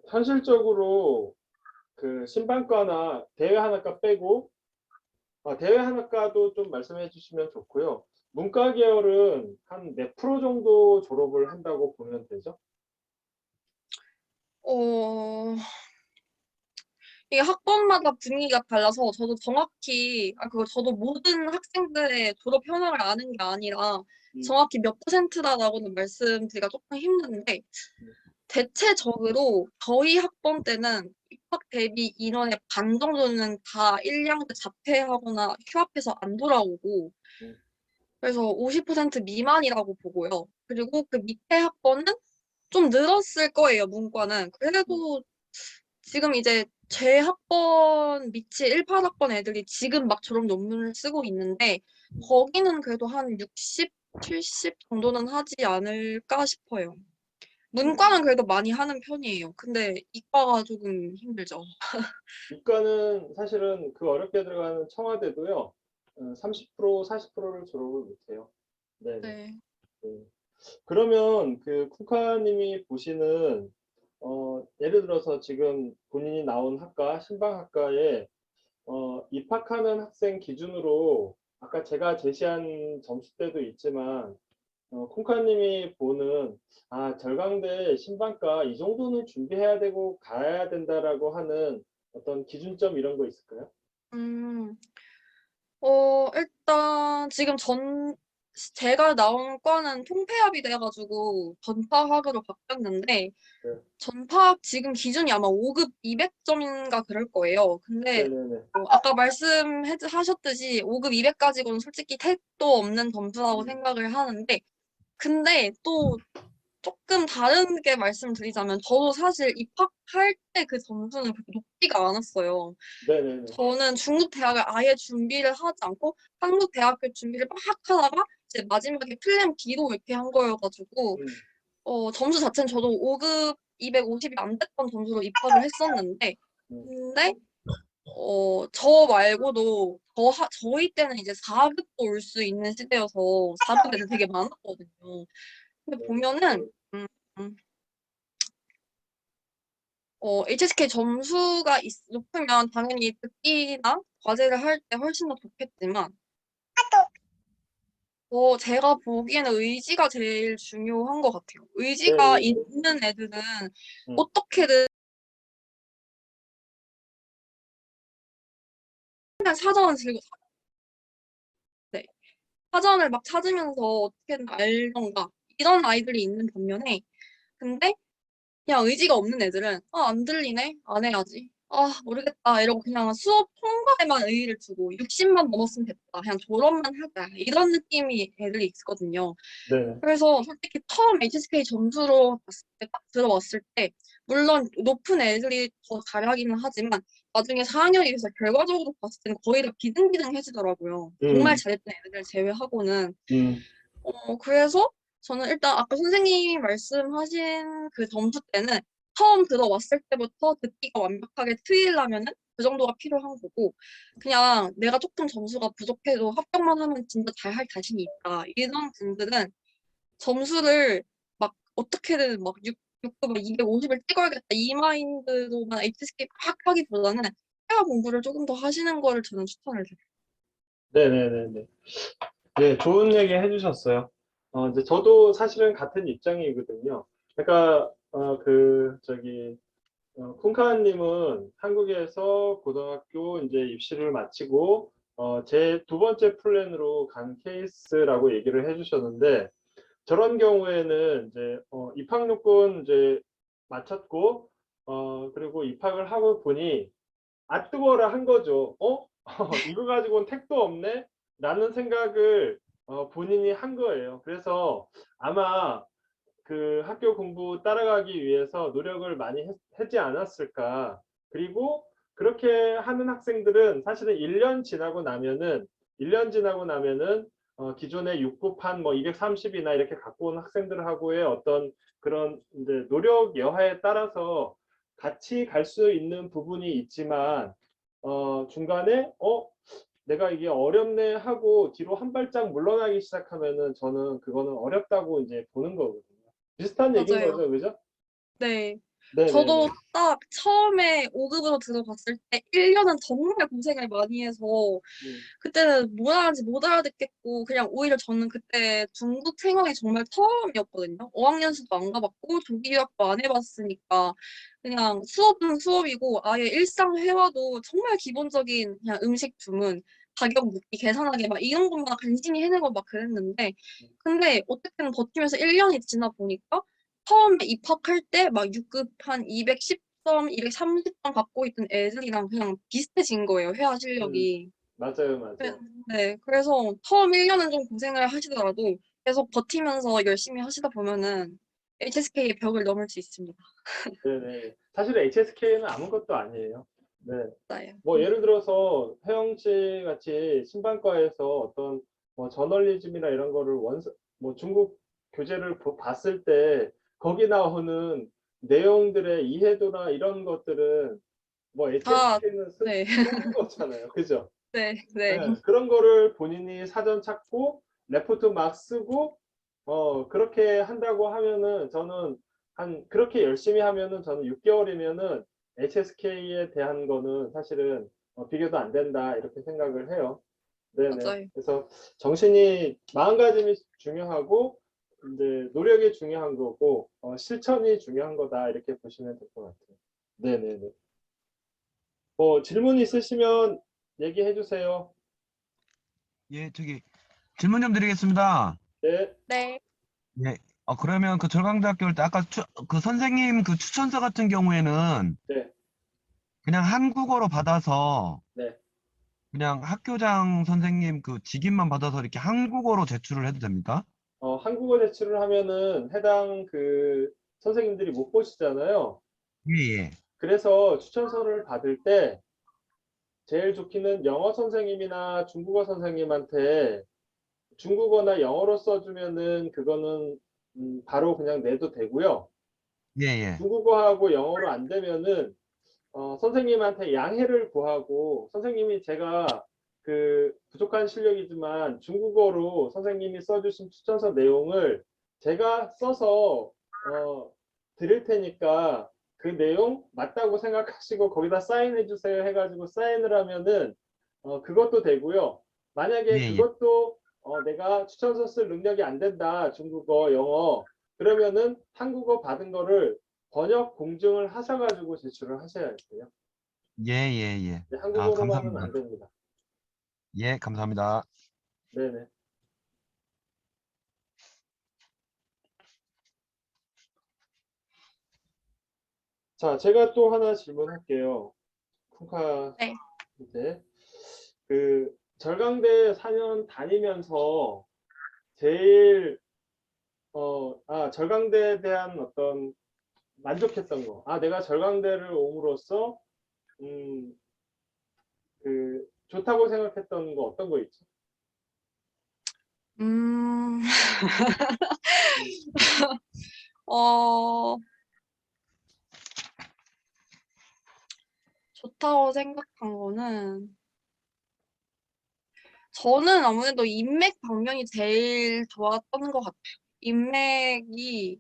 현실적으로 신방과나 대외 한학과 빼고 대외 한학과도 좀 말씀해 주시면 좋고요. 문과 계열은 한 몇 프로 정도 졸업을 한다고 보면 되죠? 어, 이게 학번마다 분위기가 달라서 저도 정확히, 저도 모든 학생들의 졸업 현황을 아는 게 아니라 음, 정확히 몇 %다라고는 말씀드리기가 조금 힘든데, 음, 대체적으로 저희 학번 때는 입학 대비 인원의 반 정도는 다 1, 2학년 때 자퇴하거나 휴학해서 안 돌아오고, 음, 그래서 50% 미만이라고 보고요. 그리고 그 밑에 학번은 좀 늘었을 거예요, 문과는. 음, 그래도 지금 이제 제 학번 밑이 18학번 애들이 지금 막 졸업 논문을 쓰고 있는데, 거기는 그래도 한 60, 70 정도는 하지 않을까 싶어요. 문과는 그래도 많이 하는 편이에요. 근데 이과가 조금 힘들죠. 이과는 사실은 그 어렵게 들어가는 청와대도요, 30%, 40%를 졸업을 못해요. 네네. 네. 네. 그러면 그 쿠카님이 보시는 예를 들어서 지금 본인이 나온 학과, 신방학과에 입학하는 학생 기준으로 아까 제가 제시한 점수대도 있지만 콩카님이 보는 절강대 신방과 이 정도는 준비해야 되고 가야 된다라고 하는 어떤 기준점 이런 거 있을까요? 음, 일단 지금 제가 나온 과는 통폐합이 돼가지고 전파학으로 바뀌었는데, 네. 전파학 지금 기준이 아마 5급 200점인가 그럴 거예요. 근데 네네네. 아까 말씀하셨듯이 5급 200 가지고는 솔직히 택도 없는 점수라고 생각을 하는데, 근데 또 조금 다르게 말씀드리자면 저도 사실 입학할 때 그 점수는 그렇게 높지가 않았어요. 네네네. 저는 중국 대학을 아예 준비를 하지 않고 한국 대학교 준비를 막 하다가 이제 마지막에 플랜 B로 이렇게 한 거여가지고 음, 점수 자체는 저도 5급 250이 안 됐던 점수로 입학을 했었는데 음. 근데 저 말고도 저희 때는 이제 4급도 올 수 있는 시대여서 4급 애들 되게 많았거든요. 근데 네. 보면은 음, HSK 점수가 높으면 당연히 듣기나 과제를 할 때 훨씬 더 좋겠지만 제가 보기에는 의지가 제일 중요한 것 같아요. 의지가 네네네. 있는 애들은 음. 어떻게든 그냥 네, 사전을 막 찾으면서 어떻게든 알던가 이런 아이들이 있는 반면에 근데 그냥 의지가 없는 애들은 안 들리네? 안 해야지. 모르겠다. 이러고 그냥 수업 통과에만 의의를 두고 60만 넘었으면 됐다. 그냥 졸업만 하자. 이런 느낌이 애들이 있거든요. 네. 그래서 솔직히 처음 HSK 점수로 봤을 때, 딱 들어왔을 때, 물론 높은 애들이 더 잘하기는 하지만, 나중에 4학년이 돼서 결과적으로 봤을 때는 거의 다 비등비등해지더라고요. 정말 음, 잘했던 애들 제외하고는. 음, 그래서 저는 일단 아까 선생님이 말씀하신 그 점수 때는 처음 들어왔을 때부터 듣기가 완벽하게 트이려면은 그 정도가 필요한 거고, 그냥 내가 조금 점수가 부족해도 합격만 하면 진짜 잘할 자신이 있다. 이런 분들은 점수를 막 어떻게든 막 6급 250을 찍어야겠다 이 마인드로만 HSK 막 하기보다는 회화 공부를 조금 더 하시는 거를 저는 추천을 드려요. 네네네네. 네, 좋은 얘기 해주셨어요. 이제 저도 사실은 같은 입장이거든요. 그러니까, 쿵카님은 한국에서 고등학교 이제 입시를 마치고, 제 두 번째 플랜으로 간 케이스라고 얘기를 해주셨는데, 저런 경우에는 이제, 입학 요건 이제 마쳤고, 그리고 입학을 하고 보니, 뜨거워라 한 거죠. 이거 가지고는 택도 없네? 라는 생각을 본인이 한 거예요. 그래서 아마 그 학교 공부 따라가기 위해서 노력을 많이 했지 않았을까. 그리고 그렇게 하는 학생들은 사실은 1년 지나고 나면은 기존의 6급한 뭐 230이나 이렇게 갖고 온 학생들하고의 어떤 그런 이제 노력 여하에 따라서 같이 갈 수 있는 부분이 있지만 중간에 내가 이게 어렵네 하고 뒤로 한 발짝 물러나기 시작하면은 저는 그거는 어렵다고 이제 보는 거거든요. 비슷한 얘기인 맞아요. 거죠, 그죠? 네. 네네네. 저도 딱 처음에 5급으로 들어갔을 때 1년은 정말 고생을 많이 해서 음, 그때는 뭘 하는지 못 알아듣겠고 그냥 오히려 저는 그때 중국 생활이 정말 처음이었거든요. 5학년 수도 안 가봤고 조기 유학도 안 해봤으니까 그냥 수업은 수업이고 아예 일상 회화도 정말 기본적인 그냥 음식 주문, 가격 묻기, 계산하기 막 이런 것만 간신히 해내고 막 그랬는데 근데 어떻게든 버티면서 1년이 지나 보니까 처음에 입학할 때 막 6급 한 210점, 230점 갖고 있던 애들이랑 그냥 비슷해진 거예요, 회화 음, 실력이. 맞아요, 네, 맞아요. 네. 그래서 처음 1년은 좀 고생을 하시더라도 계속 버티면서 열심히 하시다 보면은 HSK의 벽을 넘을 수 있습니다. 네네. 사실 HSK는 아무것도 아니에요. 네. 맞아요. 뭐 예를 들어서 혜영 씨 같이 신방과에서 어떤 뭐 저널리즘이나 이런 거를 뭐 중국 교재를 봤을 때 거기 나오는 내용들의 이해도나 이런 것들은 뭐 아, HSK는 네. 쓸데가 없잖아요. 그죠? 네, 네. 네, 그런 거를 본인이 사전 찾고 레포트 막 쓰고 그렇게 한다고 하면은 저는 그렇게 열심히 하면은 저는 6개월이면은 HSK에 대한 거는 사실은 비교도 안 된다 이렇게 생각을 해요. 네네. 맞아요. 그래서 정신이 마음가짐이 중요하고 이제 노력이 중요한 거고 실천이 중요한 거다 이렇게 보시면 될 것 같아요. 네네네. 뭐 질문 있으시면 얘기해 주세요. 예, 저기 질문 좀 드리겠습니다. 네. 네. 예. 그러면 그 절강대학교 올 때 아까 그 선생님 그 추천서 같은 경우에는 네. 그냥 한국어로 받아서 네. 그냥 학교장 선생님 그 직인만 받아서 이렇게 한국어로 제출을 해도 됩니까? 한국어 제출을 하면은 해당 그 선생님들이 못 보시잖아요. 예, 예. 그래서 추천서를 받을 때 제일 좋기는 영어 선생님이나 중국어 선생님한테 중국어나 영어로 써주면은 그거는 바로 그냥 내도 되고요. 예, 예. 중국어하고 영어로 안 되면은 선생님한테 양해를 구하고 선생님이 제가 그 부족한 실력이지만 중국어로 선생님이 써주신 추천서 내용을 제가 써서 드릴 테니까 그 내용 맞다고 생각하시고 거기다 사인해 주세요 해가지고 사인을 하면은 그것도 되고요. 만약에 예, 예. 그것도 내가 추천서 쓸 능력이 안 된다 중국어 영어 그러면은 한국어 받은 거를 번역 공증을 하셔가지고 제출을 하셔야 돼요. 예, 예, 예. 네, 아, 한국어로만은 감사합니다. 안 됩니다. 예, 감사합니다. 네네. 자, 제가 또 하나 질문할게요. 쿵카 네. 이제 그 절강대 4년 다니면서 제일 절강대에 대한 어떤 만족했던 거. 내가 절강대를 옴으로써 음, 좋다고 생각했던 거 어떤 거 있죠? 음, 음, 어, 좋다고 생각한 거는 저는 아무래도 인맥 방면이 제일 좋았던 것 같아요. 인맥이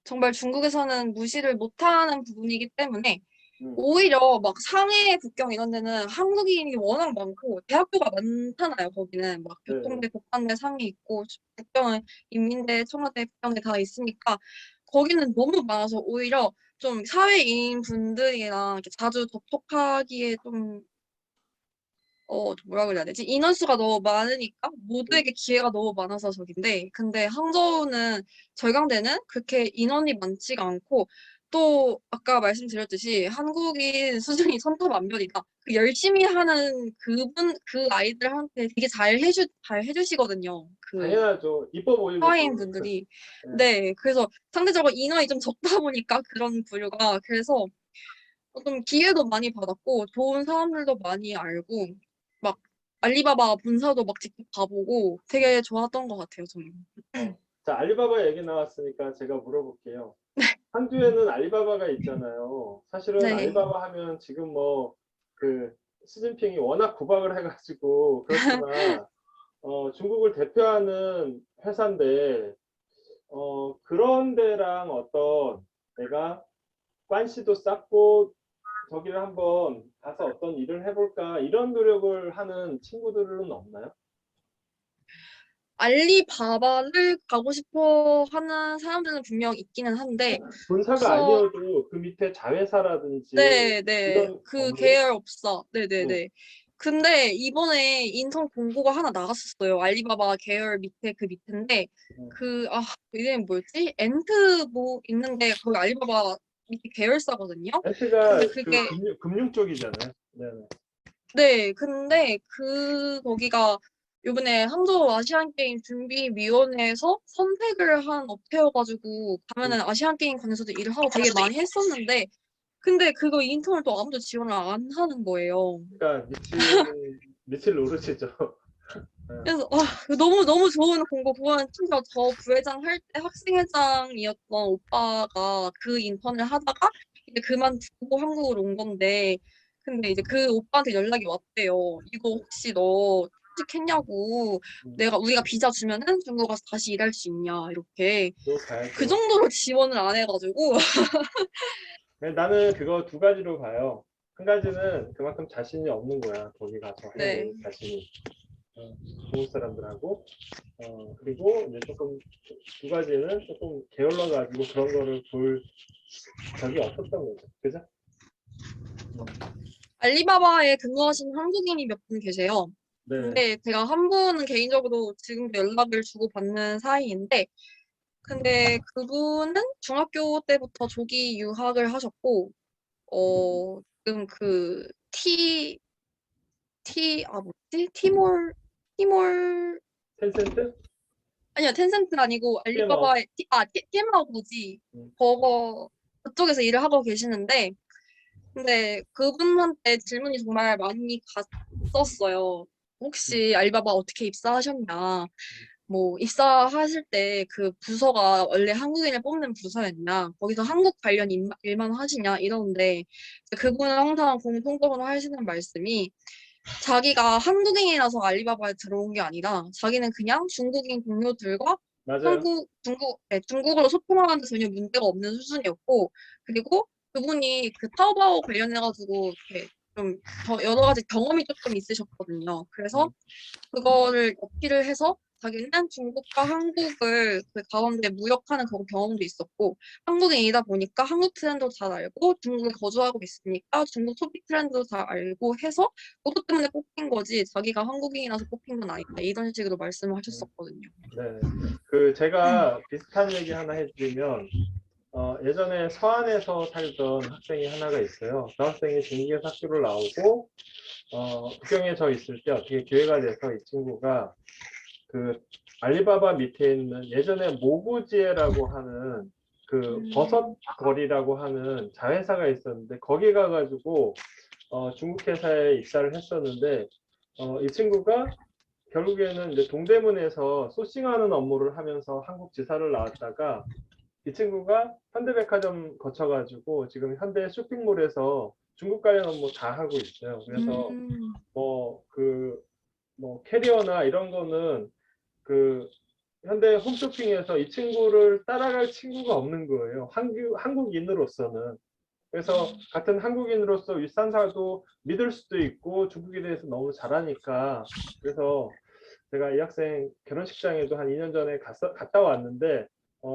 정말 중국에서는 무시를 못하는 부분이기 때문에 음, 오히려 막 상해, 북경 이런 데는 한국인이 워낙 많고 대학교가 많잖아요. 거기는 막 네. 교통대, 복단대, 상해 있고 북경은 인민대, 청와대, 북경대 다 있으니까 거기는 너무 많아서 오히려 좀 사회인 분들이랑 이렇게 자주 접촉하기에 좀 뭐라 그래야 되지? 인원수가 너무 많으니까 음, 모두에게 기회가 너무 많아서 저긴데, 근데 항저우는 절강대는 그렇게 인원이 많지가 않고, 또 아까 말씀드렸듯이 한국인 수준이 천차만별이다. 그 열심히 하는 그 아이들한테 되게 잘 해주시거든요. 그 당연하죠. 이뻐 보이고 사회인 또. 분들이. 네. 네, 그래서 상대적으로 인원이 좀 적다 보니까 그런 부류가, 그래서 좀 기회도 많이 받았고 좋은 사람들도 많이 알고 막 알리바바 본사도 막 직접 가보고 되게 좋았던 것 같아요, 저는. 자, 알리바바 얘기 나왔으니까 제가 물어볼게요. 한주에는 알리바바가 있잖아요. 사실은 네. 알리바바 하면 지금 뭐 그 시진핑이 워낙 구박을 해가지고 그렇지만 중국을 대표하는 회사인데 그런 데랑 어떤 내가 관시도 쌓고 저기를 한번 가서 어떤 일을 해볼까 이런 노력을 하는 친구들은 없나요? 알리바바를 가고 싶어 하는 사람들은 분명 있기는 한데 본사가 우선 아니어도 그 밑에 자회사라든지 네, 네. 이런 그 업무 계열업사. 네, 네, 네. 네. 근데 이번에 인턴 공고가 하나 나갔었어요. 알리바바 계열 밑에 그 밑인데 음. 이름이 뭐였지? 엔트 뭐 있는데 거기 알리바바 밑에 계열사거든요. 근데 엔트가 그 그게 금융 쪽이잖아요. 네네. 네, 근데 거기가 요번에 항저우 아시안 게임 준비위원회에서 선택을 한 업체여가지고 음. 가면은 아시안 게임 관해서도 일을 하고 되게 많이 했었는데 근데 그거 인턴을 또 아무도 지원을 안 하는 거예요. 그러니까 미칠 노릇이죠. 그래서 너무 너무 좋은 공고 그거는 심지어 저 부회장 할 때 학생회장이었던 오빠가 그 인턴을 하다가 이제 그만두고 한국으로 온 건데 근데 이제 그 오빠한테 연락이 왔대요. 이거 혹시 너 취직했냐고 우리가 비자 주면은 중국 가서 다시 일할 수 있냐 이렇게 또 가야죠. 그 정도로 지원을 안 해가지고 나는 그거 두 가지로 봐요. 한 가지는 그만큼 자신이 없는 거야. 거기 가서 해 네. 자신이. 중국 사람들하고 그리고 이제 조금 두 가지는 조금 게을러 가지고 그런 거를 볼 적이 없었던 거죠. 그죠? 알리바바에 근무하시는 한국인이 몇 분 계세요. 네. 근데 제가 한 분은 개인적으로 지금도 연락을 주고받는 사이인데 근데 그분은 중학교 때부터 조기 유학을 하셨고 지금 그 뭐지? 티몰 텐센트? 아니요 텐센트 아니고 TMAO. 알리바바의 티마오지 음. 그쪽에서 일을 하고 계시는데 근데 그분한테 질문이 정말 많이 갔었어요. 혹시 알리바바 어떻게 입사하셨냐? 뭐 입사하실 때 그 부서가 원래 한국인을 뽑는 부서였냐? 거기서 한국 관련 일만 하시냐? 이러는데 그분은 항상 공통적으로 하시는 말씀이 자기가 한국인이라서 알리바바에 들어온 게 아니라 자기는 그냥 중국인 동료들과 맞아요. 중국어로 소통하는데 전혀 문제가 없는 수준이었고 그리고 그분이 그 타오바오 관련해가지고 이렇게 좀 여러 가지 경험이 조금 있으셨거든요. 그래서 그거를 어필을 해서 자기는 중국과 한국을 그 가운데 무역하는 그런 경험도 있었고 한국인이다 보니까 한국 트렌드도 잘 알고 중국에 거주하고 있으니까 중국 소비 트렌드도 잘 알고 해서 그것 때문에 뽑힌 거지 자기가 한국인이라서 뽑힌 건 아니다 이런 식으로 말씀을 하셨었거든요. 네. 그 제가 비슷한 얘기 하나 해드리면 예전에 서안에서 살던 학생이 하나가 있어요. 그 학생이 중국에서 학교를 나오고 북경에 저 있을 때 어떻게 기회가 돼서 이 친구가 그 알리바바 밑에 있는 예전에 모구지에라고 하는 그 버섯 거리라고 하는 자회사가 있었는데 거기 가가지고 중국 회사에 입사를 했었는데 이 친구가 결국에는 이제 동대문에서 소싱하는 업무를 하면서 한국 지사를 나왔다가 이 친구가 현대백화점 거쳐가지고 지금 현대 쇼핑몰에서 중국 관련 업무 다 하고 있어요. 그래서 뭐 캐리어나 이런 거는 그 현대 홈쇼핑에서 이 친구를 따라갈 친구가 없는 거예요. 한국인으로서는. 그래서 같은 한국인으로서 윗산사도 믿을 수도 있고 중국에 대해서 너무 잘하니까 그래서 제가 이 학생 결혼식장에도 한 2년 전에 갔다 왔는데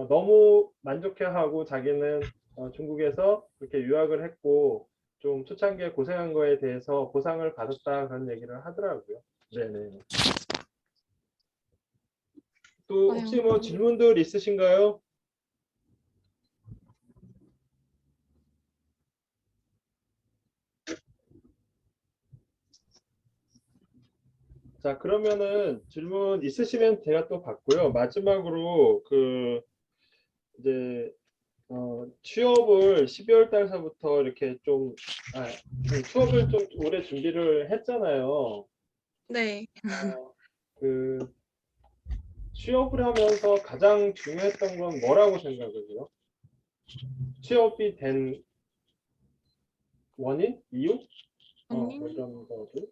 너무 만족해하고 자기는 중국에서 그렇게 유학을 했고 좀 초창기에 고생한 거에 대해서 보상을 받았다 그런 얘기를 하더라고요. 네네. 또 혹시 뭐 질문들 있으신가요? 자, 그러면은 질문 있으시면 제가 또 받고요. 마지막으로 그 이제 취업을 12월 달서부터 이렇게 취업을 좀 오래 준비를 했잖아요. 네. 그 취업을 하면서 가장 중요했던 건 뭐라고 생각을 해요? 취업이 된 원인? 이유? 뭐 이런 거들.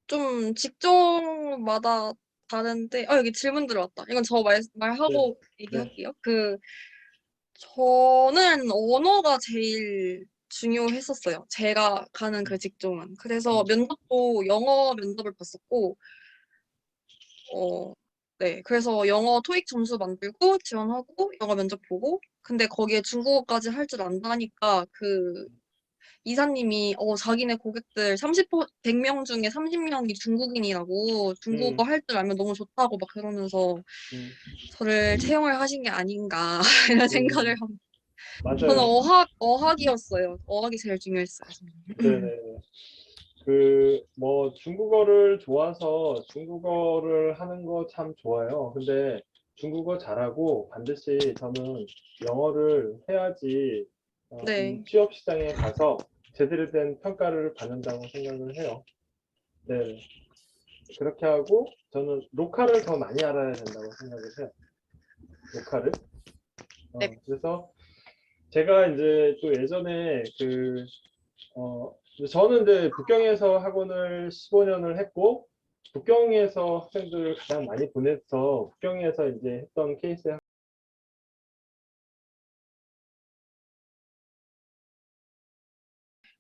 좀 직종마다 다른데 여기 질문 들어왔다. 이건 저 말하고 얘기할게요. 저는 언어가 제일 중요했었어요. 제가 가는 그 직종은. 그래서 면접도 영어 면접을 봤었고, 네. 그래서 영어 토익 점수 만들고 지원하고 영어 면접 보고, 근데 거기에 중국어까지 할 줄 안다니까 그 이사님이 자기네 고객들 100명 중에 30명이 중국인이라고 중국어 할 줄 알면 너무 좋다고 막 그러면서 저를 채용을 하신 게 아닌가 이런 생각을 합니다. 저는 맞아요. 어학이었어요. 어학이 제일 중요했어요. 저는. 네네. 그 뭐 중국어를 좋아서 중국어를 하는 거 참 좋아요. 근데 중국어 잘하고 반드시 저는 영어를 해야지 이 네. 취업 시장에 가서 제대로 된 평가를 받는다고 생각을 해요. 네. 그렇게 하고 저는 로카를 더 많이 알아야 된다고 생각을 해요. 로카를. 네. 그래서 제가 이제 또 예전에 저는 이제 북경에서 학원을 15년을 했고, 북경에서 학생들을 가장 많이 보내서 북경에서 이제 했던 케이스에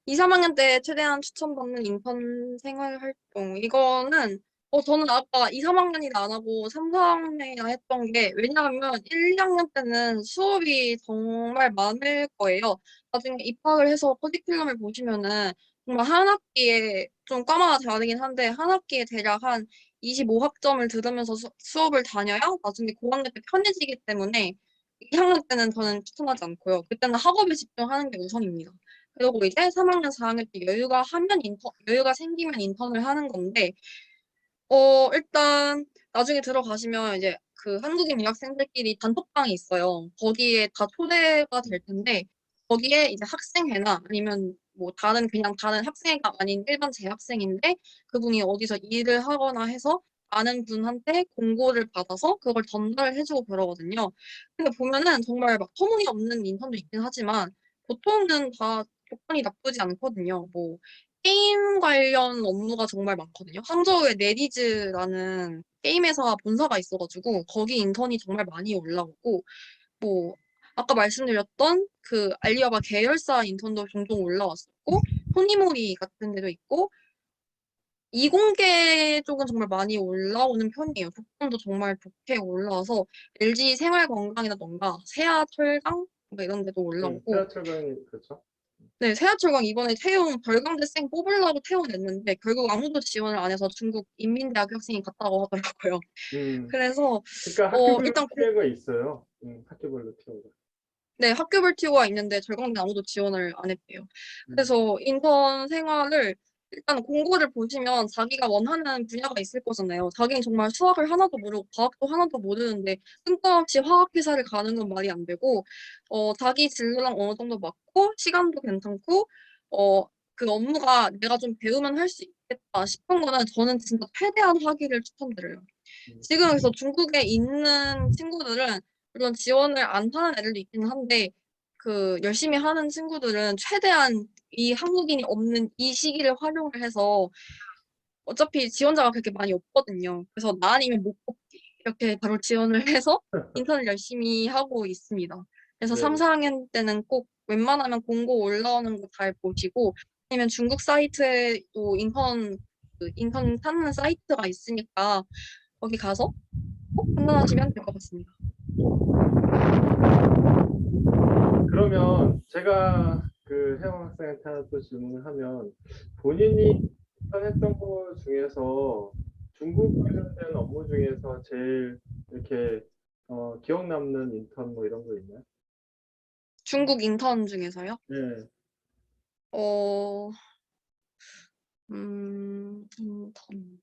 2, 3학년 때 최대한 추천받는 인턴 생활 활동. 이거는, 저는 아까 2, 3학년이나 안 하고 3, 4학년이나 했던 게, 왜냐하면 1, 2학년 때는 수업이 정말 많을 거예요. 나중에 입학을 해서 커리큘럼을 보시면은, 정말 한 학기에, 좀 과마다 다르긴 한데, 한 학기에 대략 한 25학점을 들으면서 수업을 다녀야 나중에 고학년 때 편해지기 때문에, 2학년 때는 저는 추천하지 않고요. 그때는 학업에 집중하는 게 우선입니다. 그리고 이제 3학년, 4학년 때 여유가 생기면 인턴을 하는 건데, 일단, 나중에 들어가시면 이제 그 한국인 유학생들끼리 단톡방이 있어요. 거기에 다 초대가 될 텐데, 거기에 이제 학생회나 아니면 뭐 그냥 다른 학생회가 아닌 일반 재학생인데, 그분이 어디서 일을 하거나 해서 아는 분한테 공고를 받아서 그걸 전달을 해주고 그러거든요. 근데 보면은 정말 막 터무니없는 인턴도 있긴 하지만, 보통은 다 조건이 나쁘지 않거든요. 뭐, 게임 관련 업무가 정말 많거든요. 항저우에 네디즈라는 게임 회사 본사가 있어가지고 거기 인턴이 정말 많이 올라오고 뭐 아까 말씀드렸던 그 알리바바 계열사 인턴도 종종 올라왔었고 토니모리 같은 데도 있고 이공계 쪽은 정말 많이 올라오는 편이에요. 조건도 정말 좋게 올라와서 LG 생활건강이라던가 세아철강 뭐 이런 데도 올라오고 태아철강이 그렇죠. 네, 세아철강 이번에 별강대생 뽑으려고 태워냈는데 결국 아무도 지원을 안 해서 중국 인민대학 학생이 갔다고 하더라고요. 음, 그래서 그러니까 학교별로 일단 티어가 있어요. 학교별로 티어가. 네, 학교별 티오가 있는데 절강대 아무도 지원을 안 했대요. 음, 그래서 인턴 생활을 일단 공고를 보시면 자기가 원하는 분야가 있을 거잖아요. 자기는 정말 수학을 하나도 모르고 과학도 하나도 모르는데 뜬금없이 화학회사를 가는 건 말이 안 되고 자기 진로랑 어느 정도 맞고 시간도 괜찮고 그 업무가 내가 좀 배우면 할 수 있겠다 싶은 거는 저는 진짜 최대한 하기를 추천드려요. 음, 지금 그래서 중국에 있는 친구들은 물론 지원을 안 하는 애들도 있긴 한데 그 열심히 하는 친구들은 최대한 이 한국인이 없는 이 시기를 활용을 해서 어차피 지원자가 그렇게 많이 없거든요. 그래서 나 아니면 못 뽑기 이렇게 바로 지원을 해서 인턴을 열심히 하고 있습니다. 그래서 네. 3, 4학년 때는 꼭 웬만하면 공고 올라오는 거 잘 보시고 아니면 중국 사이트에 또 인턴 찾는 사이트가 있으니까 거기 가서 꼭 판단하시면 될 것 같습니다. 그러면 제가 그 혜영 학생한테 하나 또 질문을 하면 본인이 했던 것 중에서 중국 관련된 업무 중에서 제일 이렇게 기억 남는 인턴 뭐 이런 거 있나요? 중국 인턴 중에서요? 네. 어, 인턴.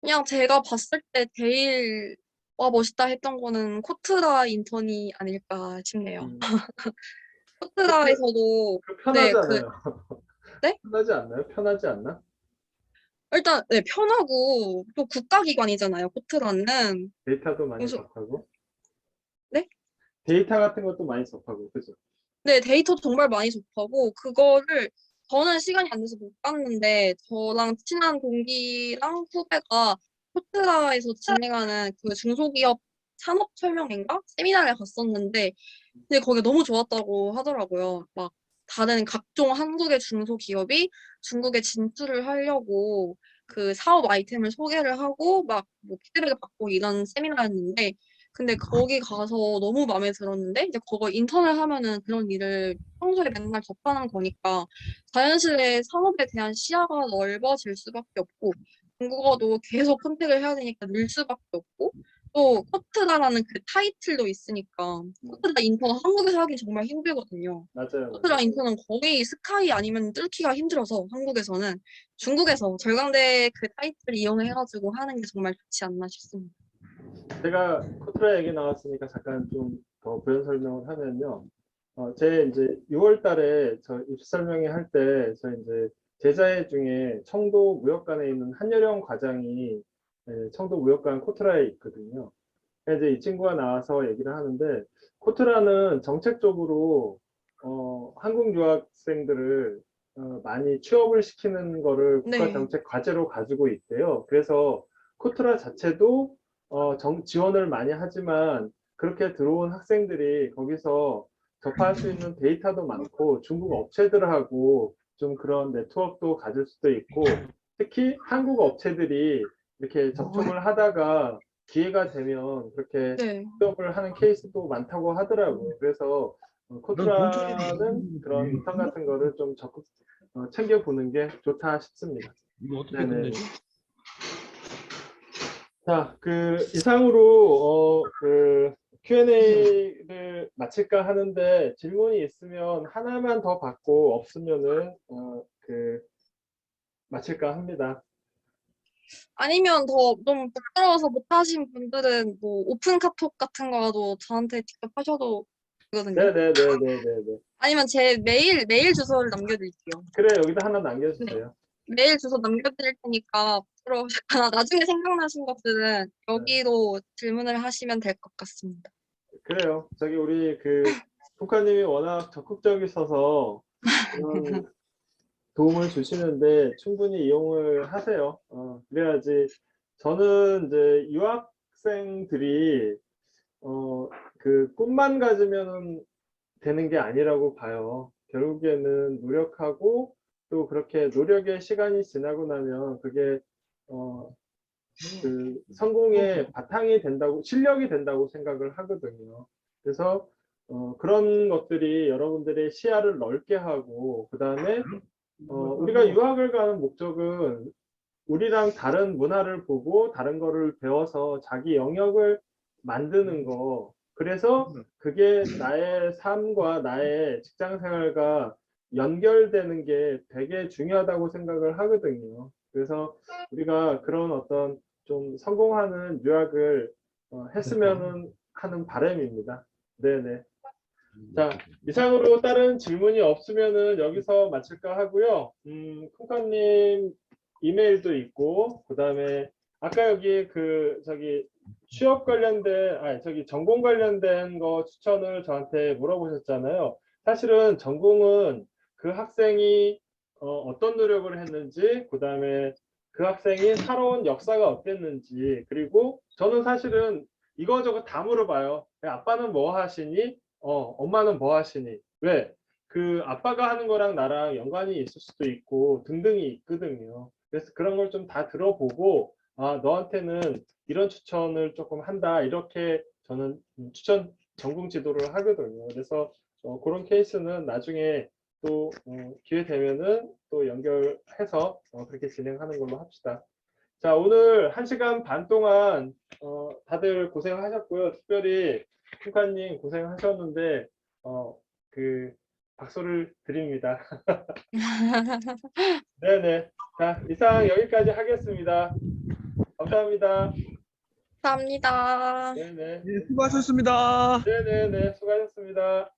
그냥 제가 봤을 때 제일 와 멋있다 했던 거는 코트라 인턴이 아닐까 싶네요. 음, 코트라에서도 네, 편하잖아요. 네? 편하지 않나요? 편하지 않나? 일단 네, 편하고 또 국가기관이잖아요. 코트라는. 데이터도 많이 그래서 접하고 네? 데이터 같은 것도 많이 접하고 그죠? 네, 데이터 정말 많이 접하고 그거를 저는 시간이 안 돼서 못 봤는데 저랑 친한 동기랑 후배가 코트라에서 진행하는 그 중소기업 산업 설명인가? 세미나를 갔었는데 근데 거기 너무 좋았다고 하더라고요. 막 다른 각종 한국의 중소기업이 중국에 진출을 하려고 그 사업 아이템을 소개를 하고 막 뭐 피드백을 받고 이런 세미나였는데 근데 거기 가서 너무 마음에 들었는데 이제 그거 인턴을 하면은 그런 일을 평소에 맨날 접하는 거니까 자연스레 산업에 대한 시야가 넓어질 수밖에 없고 중국어도 계속 컨택을 해야 되니까 늘 수밖에 없고 또 코트라라는 그 타이틀도 있으니까 코트라 인턴 한국에서 하기 정말 힘들거든요. 맞아요, 코트라 맞아요. 인턴은 거의 스카이 아니면 뚫기가 힘들어서 한국에서는 중국에서 절강대 그 타이틀 이용해가지고 하는 게 정말 좋지 않나 싶습니다. 제가 코트라 얘기 나왔으니까 잠깐 좀 더 부연 설명을 하면요. 제 이제 6월 달에 저 입시 설명회 할 때, 저 이제 제자애 중에 청도 무역관에 있는 한여령 과장이 청도 무역관 코트라에 있거든요. 이제 이 친구가 나와서 얘기를 하는데, 코트라는 정책적으로 한국 유학생들을 많이 취업을 시키는 거를 국가 네. 정책 과제로 가지고 있대요. 그래서 코트라 자체도 지원을 많이 하지만 그렇게 들어온 학생들이 거기서 접할 수 있는 데이터도 많고 중국 업체들하고 좀 그런 네트워크도 가질 수도 있고 특히 한국 업체들이 이렇게 접촉을 하다가 기회가 되면 그렇게 네. 취업을 하는 케이스도 많다고 하더라고요. 그래서 코트라는 그런 인턴 같은 거를 좀 적극 챙겨보는 게 좋다 싶습니다. 이거 어떻게 네네. 끝내지? 자, 이상으로 Q&A를 마칠까 하는데 질문이 있으면 하나만 더 받고 없으면은 마칠까 합니다. 아니면 더 좀 부끄러워서 못하신 분들은 뭐 오픈 카톡 같은 거라도 저한테 직접 하셔도 되거든요. 네네네네네. 아니면 제 메일 주소를 남겨드릴게요. 그래, 여기다 하나 남겨주세요. 메일 주소 남겨드릴 테니까 부끄러우시거나 나중에 생각나신 것들은 여기로 질문을 하시면 될 것 같습니다. 그래요. 저기 우리 국가님이 워낙 적극적이셔서 그런 도움을 주시는데 충분히 이용을 하세요. 그래야지 저는 이제 유학생들이 꿈만 가지면 되는 게 아니라고 봐요. 결국에는 노력하고 또 그렇게 노력의 시간이 지나고 나면 그게 성공의 바탕이 된다고, 실력이 된다고 생각을 하거든요. 그래서 그런 것들이 여러분들의 시야를 넓게 하고, 그 다음에 우리가 유학을 가는 목적은 우리랑 다른 문화를 보고 다른 거를 배워서 자기 영역을 만드는 거. 그래서 그게 나의 삶과 나의 직장 생활과 연결되는 게 되게 중요하다고 생각을 하거든요. 그래서 우리가 그런 어떤 좀 성공하는 유학을 했으면 하는 바람입니다. 네네. 자, 이상으로 다른 질문이 없으면은 여기서 마칠까 하고요. 콩카님 이메일도 있고, 그 다음에 아까 여기 취업 관련된, 전공 관련된 거 추천을 저한테 물어보셨잖아요. 사실은 전공은 그 학생이 어떤 노력을 했는지, 그 다음에 그 학생이 살아온 역사가 어땠는지, 그리고 저는 사실은 이거저거 다 물어봐요. 아빠는 뭐 하시니? 엄마는 뭐 하시니? 왜? 아빠가 하는 거랑 나랑 연관이 있을 수도 있고 등등이 있거든요. 그래서 그런 걸 좀 다 들어보고 너한테는 이런 추천을 조금 한다. 이렇게 저는 추천 전공 지도를 하거든요. 그래서 그런 케이스는 나중에 또 기회 되면은 또 연결해서 그렇게 진행하는 걸로 합시다. 자, 오늘 1시간 반 동안 다들 고생하셨고요. 특별히 콩카님 고생하셨는데 박수를 드립니다. 네네. 자, 이상 여기까지 하겠습니다. 감사합니다. 감사합니다. 네네. 네, 수고하셨습니다. 네네네. 수고하셨습니다.